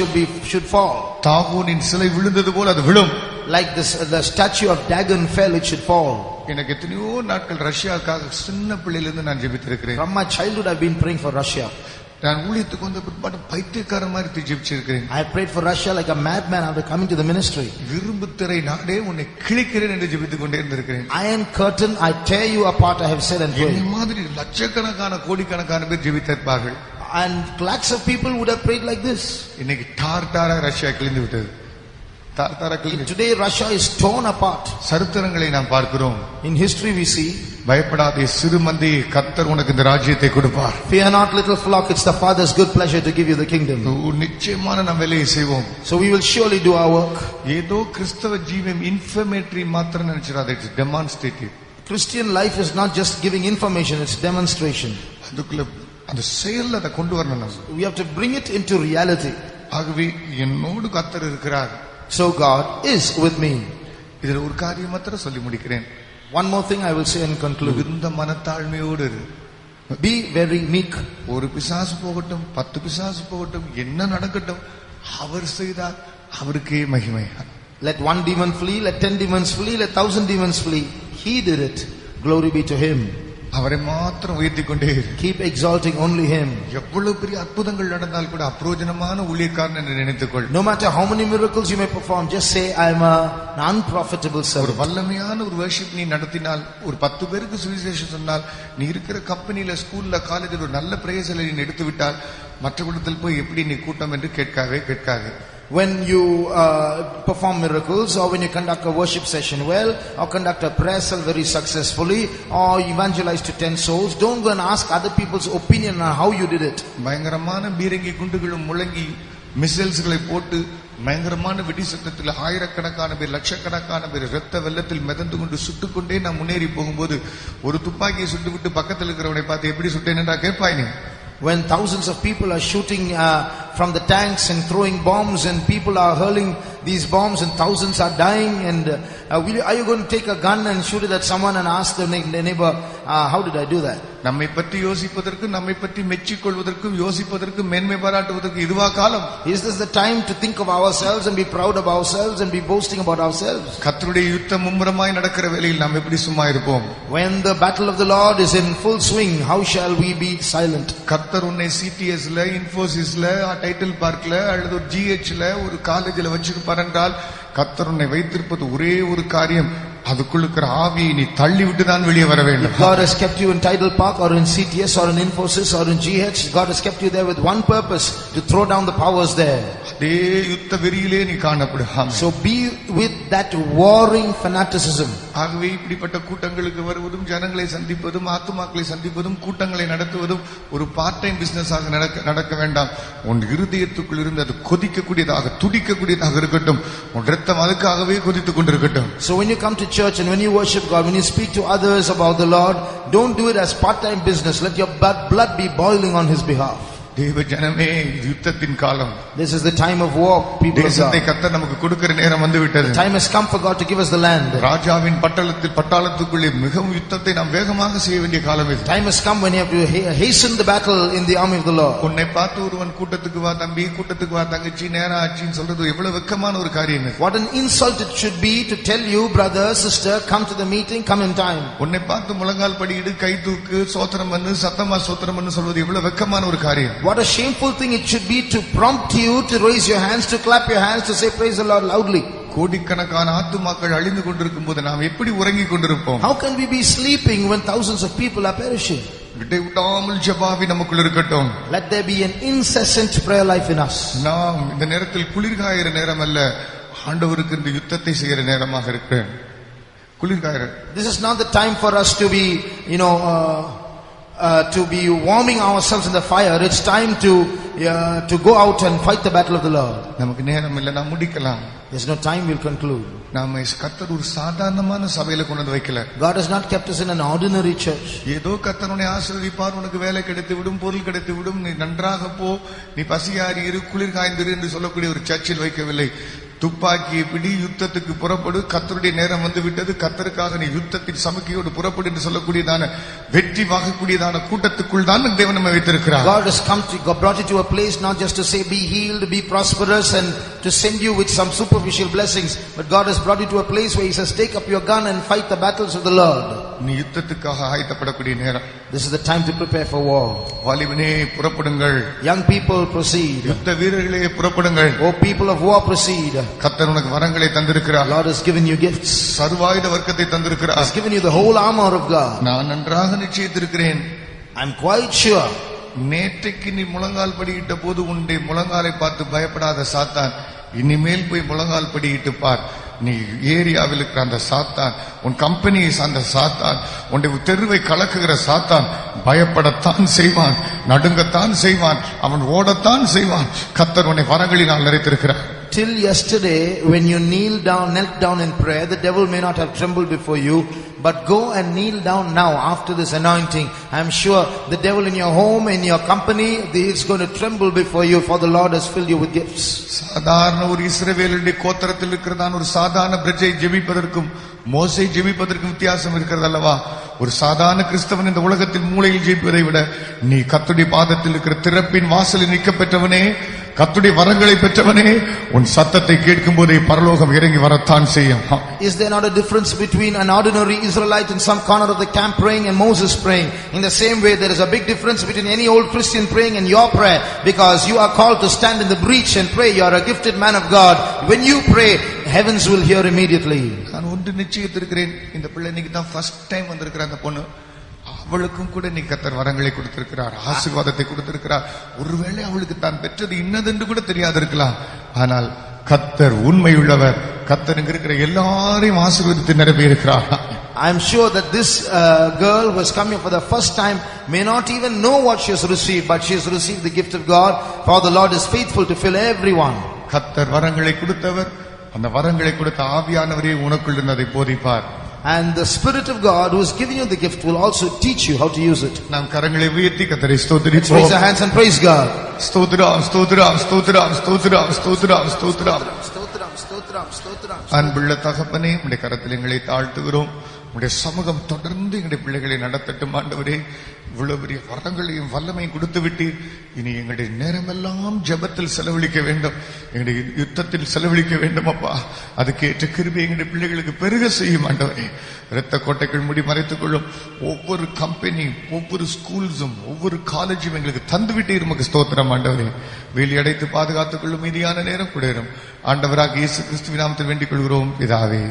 should fall. தாகோனின் சிலை விழுந்தது போல அது விழும். Like this, the statue of Dagon fell, it should fall. எனக்கு எத்தனையோ நாட்கள் ரஷ்யாவுக்காக சின்ன பிள்ளையிலிருந்து நான் ஜெபித்திருக்கிறேன். From my childhood I've been praying for Russia. நான் ஊழியத்துக்கு வந்த பிற்பாடு பைத்தியக்கார மாதிரி ஜெபிச்சிருக்கிறேன். I prayed for Russia like a madman after coming to the ministry. விரும்புத்திரை நாடே உன்னை கிழிக்கிறேன் என்று ஜெபித்துக் கொண்டே இருந்திருக்கிறேன். Iron curtain, I tear you apart, I have said and prayed. இந்த மாதிரி லட்சக்கணக்கான கோடிக்கணக்கான பேர் ஜெபித்திருப்பார்கள். And lakhs of people would have prayed like this. இன்னைக்கு டார்டாரா ரஷ்யா கிழிந்து விட்டது. Today Russia is torn apart. சரித்திரங்களை நாம் பார்க்கிறோம். In history we see, பயப்படாதே சிறு மந்தி கர்த்தர் உனக்கு இந்த ராஜ்யத்தை கொடுப்பார். Fear not little flock, it's the Father's good pleasure to give you the kingdom. நிச்சயமான நாம் வேலையை செய்வோம். So we will surely do our work. ஏதோ கிறிஸ்தவ ஜீவம் இன்ஃபர்மேட்டரி மாத்திரம் நினைச்சிராதே, it's demonstrative. Christian life is not just giving information, it's demonstration. அதுக்குள்ள அந்த செயல்ல அதை கொண்டு வரணும் நம்ம. We have to bring it into reality. ஆகவே என்னோடு கர்த்தர் இருக்கிறார். So God is with me. இதுல ஒரு காரியம் மாத்திரம் சொல்லி முடிக்கிறேன். One more thing I will say and conclude. இந்த மனத்தாழ்மையோடு இரு. Be very meek. ஒரு பிசாசு போகட்டும் 10 பிசாசு போகட்டும் என்ன நடக்கட்டும் அவர் செய்தார் அவருக்கே மகிமை. Let one demon flee, let 10 demons flee, let 1,000 demons flee. He did it. Glory be to him. அவரை மாத்திரம் உயர்த்தி கொண்டே இரு. Keep exalting only him. எவ்வளவு பெரிய அற்புதங்கள் நடந்தால் கூட அப்பிரயோஜனமான ஊழியக்காரன் என்று நினைத்துக்கொள். No matter how many miracles you may perform, just say I am an unprofitable ஒரு servant. வல்லமையான ஒரு வர்ஷிப் நீ நடத்தினால், ஒரு 10 பேருக்கு சுவிசேஷம் சொன்னால், நீ இருக்கிற கம்பெனில, ஸ்கூல்ல, காலேஜில் ஒரு நல்ல பிரேசலை நீ எடுத்து விட்டால், மற்ற கூட்டத்தில் போய் எப்படி நீ கூட்டம் என்று கேட்காது. When you perform miracles, or when you conduct a worship session well, or conduct a prayer cell very successfully, or evangelize to 10 souls, don't go and ask other people's opinion on how you did it. பயங்கரமான பீரங்கி குண்டுகளும் முழங்கி மிசைல்ஸ்களை போட்டு பயங்கரமான வெடி சத்தத்தில் ஆயிரக்கணக்கான பேர், லட்சக்கணக்கான பேர் இரத்த வெள்ளத்தில் மிதந்து கொண்டு சுட்டுக்கொண்டே நான் முன்னேறி போகும்போது ஒரு துப்பாக்கியை சுட்டுவிட்டு பக்கத்தில் இருக்கிறவனை பார்த்து எப்படி சுட்டேன்னு கேட்பாய் நீ. When thousands of people are shooting from the tanks and throwing bombs, and people are hurling these bombs and thousands are dying, and are you going to take a gun and shoot it at someone and ask the neighbor, how did I do that? நம்மை பற்றி யோசிப்பதற்கும், நம்மை பற்றி மெச்சிக்கொள்வதற்கும், யோசிப்பதற்கும், மேன்மை பாராட்டுவதற்கும் இதுவா காலம்? Is this the time to think of ourselves and be proud of ourselves and be boasting about ourselves? கர்த்தருடைய யுத்தம் மும்முரமாய் நடக்கிற வேளையில் நாம் எப்படி சும்மா இருப்போம்? When the battle of the Lord is in full swing, how shall we be silent? கர்த்தர் உன்னை சிடிஎஸ்ல, இன்ஃபோசிஸ்ல, டைட்டில் பார்க்ல அல்லது ஒரு ஜிஹெச்ல, ஒரு காலேஜில் வச்சிருப்பார் என்றால், கர்த்தர் உன்னை வைத்திருப்பது ஒரே ஒரு காரியம், அதுக்குள்ள இருக்கிற ஆவியை நீ தள்ளி விட்டு தான் வெளியே வர வேண்டும். God has kept you in Tidal Park or in CTS or in Infosys or in GH. God has kept you there with one purpose, to throw down the powers there. அதே யுத்த வெறியிலே நீ காணப்படு. So be with that warring fanaticism. ஆகவே இப்படிப்பட்ட கூட்டங்களுக்கு வருவதும், ஜனங்களை சந்திப்பதும், ஆத்துமாக்களை சந்திப்பதும், கூட்டங்களை நடத்துவதும் ஒரு பார்ட் டைம் பிசினஸ் ஆக நடக்க வேண்டாம். உன் இருதயத்துக்குள் இருந்து அது கொதிக்கக்கூடியதாக, துடிக்கக்கூடியதாக இருக்கட்டும். உன் ரத்தம் அதுக்காகவே கொதித்துக் கொண்டிருக்கட்டும். So when you come to church and when you worship God, when you speak to others about the Lord, don't do it as part-time business. Let your blood be boiling on His behalf. தேவ ஜனமே, யுத்தத்தின் காலம். This is the time of war, people of God. தேசத்தை கர்த்தர் நமக்கு கொடுக்கிற நேரம் வந்து விட்டது. The time has come for God to give us the land. ராஜாவின் பட்டாளத்துக்குள்ளே மிகவும் யுத்தத்தை நாம் வேகமாக செய்ய வேண்டிய காலம் இது. Time has come when you have to hasten the battle in the army of the Lord. உன்னை பார்த்து ஒருவன் கூட்டத்துக்கு வா தம்பி, கூட்டத்துக்கு வா தங்கச்சி, நேரா ஆச்சின்னு சொல்றது எவ்வளவு வெட்கமான ஒரு காரியம் இது. What an insult it should be to tell you, brother, sister, come to the meeting, come in time. உன்னை பார்த்து முழங்கால் படியிடு, கை தூக்கு, சோத்திரம் பண்ணு, சத்தமா சோத்திரம் பண்ணு சொல்வது எவ்வளவு வெட்கமான ஒரு காரியம். What a shameful thing it should be to prompt you to raise your hands, to clap your hands, to say praise the Lord loudly. கோடிக்கணக்கான ஆத்துமாக்கள் அழிந்து கொண்டிருக்கும் போது நாம் எப்படி உறங்கிக் கொண்டிருப்போம்? How can we be sleeping when thousands of people are perishing? விடாமல் ஜெபாவி நமக்குள்ள இருக்கட்டும். Let there be an incessant prayer life in us. நாம் இந்த நேரத்தில் குளிர்காயிற நேரம் அல்ல, ஆண்டவருக்கு இந்த யுத்தத்தை செய்கிற நேரமாக இருக்கிறேன். குளிர்காயிற. This is not the time for us to be, to be warming ourselves in the fire. It's time to go out and fight the battle of the Lord. நமக்கு நேரம் இல்ல, நாம் முடிக்கலாம். There's no time, we'll conclude. நாம கர்த்தர் ஒரு சாதாரணமான சபையில கொண்டு வந்து வைக்கல. God has not kept us in an ordinary church. ஏதோ கர்த்தர் உன்னை ஆசீர்வதிப்பார், உனக்கு வேலை கிடைத்து விடும், பொருள் கிடைத்து விடும், நீ நன்றாக போ, நீ பசியாரி இரு, குளிர் காய்ந்திரு என்று சொல்லக்கூடிய ஒரு சர்ச்சில் வைக்கவில்லை. துப்பாக்கியை பிடி, யுத்தத்துக்கு புறப்படு, கர்த்தருடைய நேரம் வந்து விட்டது, கர்த்தருக்காக நீ யுத்தத்தின் சமக்கையோடு புறப்படு என்று சொல்லக்கூடியதான, வெற்றி வாங்கக்கூடியதான கூட்டத்துக்குள் தான் தேவன் நம்மை வைத்திருக்கிறார். God has brought you to a place not just to say be healed, be prosperous, and to send you with some superficial blessings, but God has brought you to a place where He says take up your gun and fight the battles of the Lord. நீ யுத்தத்துக்காக ஆயத்தப்படக்கூடிய நேரம். This is the time to prepare for war. வாலிபனே புறப்படுங்கள். Young people proceed. யுத்த வீரர்களே புறப்படுங்கள். Oh people of war proceed. கர்த்தர் உனக்கு வரங்களை தந்திருக்கிறார். Lord has given you gifts. சர்வாயுத வர்க்கத்தை தந்திருக்கிறார். He has given you the whole armor of God. நான் நன்றாக நிச்சயித்திருக்கிறேன். I'm quite sure. நேற்றைக்கு நீ முழங்கால் படியிட்ட போது உன்னுடைய முழங்காலை பார்த்து பயப்படாத சாத்தான் இனிமேல் போய் முழங்கால் படியிட்டு பார். நீ ஏரியாவில் இருக்கிற அந்த சாத்தான், உன் கம்பெனியை சார்ந்த சாத்தான், உன்னுடைய தெருவை கலக்குகிற சாத்தான் பயப்படத்தான் செய்வான், நடுங்கத்தான் செய்வான், அவன் ஓடத்தான் செய்வான். கர்த்தர் உன்னை வரங்களினால் நிறைத்திருக்கிறார். Till yesterday, when you knelt down in prayer, the devil may not have trembled before you, but go and kneel down now after this anointing. I am sure the devil in your home, in your company, he is going to tremble before you, for the Lord has filled you with gifts. சாதாரண ஒரு இஸ்ரவேலுடைய கோத்திரத்தில் இருக்கிறதான ஒரு சாதாரண பிரஜை ஜெபிப்பதற்கும் மோசே ஜெபிப்பதற்கும் வித்தியாசம் இருக்கிறது அல்லவா? ஒரு சாதாரண கிறிஸ்தவன் இந்த உலகத்தில் மூலையில் ஜெபிப்பதை விட நீ கர்த்தருடைய பாதத்தில் இருக்கிற திறப்பின் வாசலில் நிற்க பெற்றவனே, கர்த்தருடைய வரங்களை பெற்றவனே உன் சத்தத்தை கேட்கும் போதே பரலோகம் இறங்கி வரத்தான் செய்யும். Is there not a difference between an ordinary Israelite in some corner of the camp praying and Moses praying? In the same way, there is a big difference between any old Christian praying and your prayer, because you are called to stand in the breach and pray. You are a gifted man of God. When you pray, heavens will hear immediately. நான் ஒன்று நிச்சயித்திருக்கிறேன், இந்த பிள்ளை இன்னைக்கு தான் ஃபர்ஸ்ட் டைம் வந்திருக்கிற அந்த பொண்ணு, அவளுக்கும் கூட நீ கர்த்தர் வரங்களை கொடுத்திருக்கிறார், ஆசீர்வாதத்தை கொடுத்திருக்கிறார். ஒருவேளை அவளுக்கு தான் பெற்றது இன்னதென்று கூட தெரியாது இருக்கலாம், ஆனால் கர்த்தர் உண்மையுள்ளவர். கர்த்தர் இங்க இருக்கிற எல்லாரையும் ஆசீர்வதித்து நிறைவேறுகிறார். I am sure that this girl who has come here for the first time may not even know what she has received, but she has received the gift of God, for the Lord is faithful to fill everyone. கர்த்தர் வரங்களை கொடுத்தவர், அந்த வரங்களை கொடுத்த ஆவியானவரே உனக்குள் இருந்ததை போதிப்பார். And the Spirit of God who is giving you the gift will also teach you how to use it. நாம் கரங்களை உயர்த்தி கர்த்தரை ஸ்தோத்திரிப்போம். Let's raise our hands and praise God. ஸ்தோத்திரம் ஸ்தோத்திரம் ஸ்தோத்திரம் ஸ்தோத்திரம் ஸ்தோத்திரம் ஸ்தோத்திரம். அன்புள்ள தகப்பனே, உம்முடைய கரத்தில் எங்களை தாழ்த்துகிறோம். உம்முடைய சமூகம் தொடர்ந்து எங்களுடைய பிள்ளைகளை நடத்தட்டும் ஆண்டவரே. இவ்வளவு பெரிய வரங்களையும் வல்லமையும் கொடுத்து விட்டீர். இனி எங்களுடைய நேரமெல்லாம் ஜெபத்தில் செலவழிக்க வேண்டும், எங்களுடைய யுத்தத்தில் செலவழிக்க வேண்டும் அப்பா. அதுக்கேற்ற கிருபை எங்களுடைய பிள்ளைகளுக்கு பெருக செய்யும் ஆண்டவரே. இரத்த கோட்டைகள் முடி மறைத்துக் கொள்ளும். ஒவ்வொரு கம்பெனி, ஒவ்வொரு ஸ்கூல்ஸும், ஒவ்வொரு காலேஜும் எங்களுக்கு தந்து விட்டீர். உமக்கு ஸ்தோத்திரம் ஆண்டவரே. வேலி அடைத்து பாதுகாத்துக் கொள்ளும். மீதியான நேரம் கூட ஆண்டவராக இயேசு கிறிஸ்துவின் நாமத்தில் வேண்டிக் கொள்கிறோம் பிதாவே.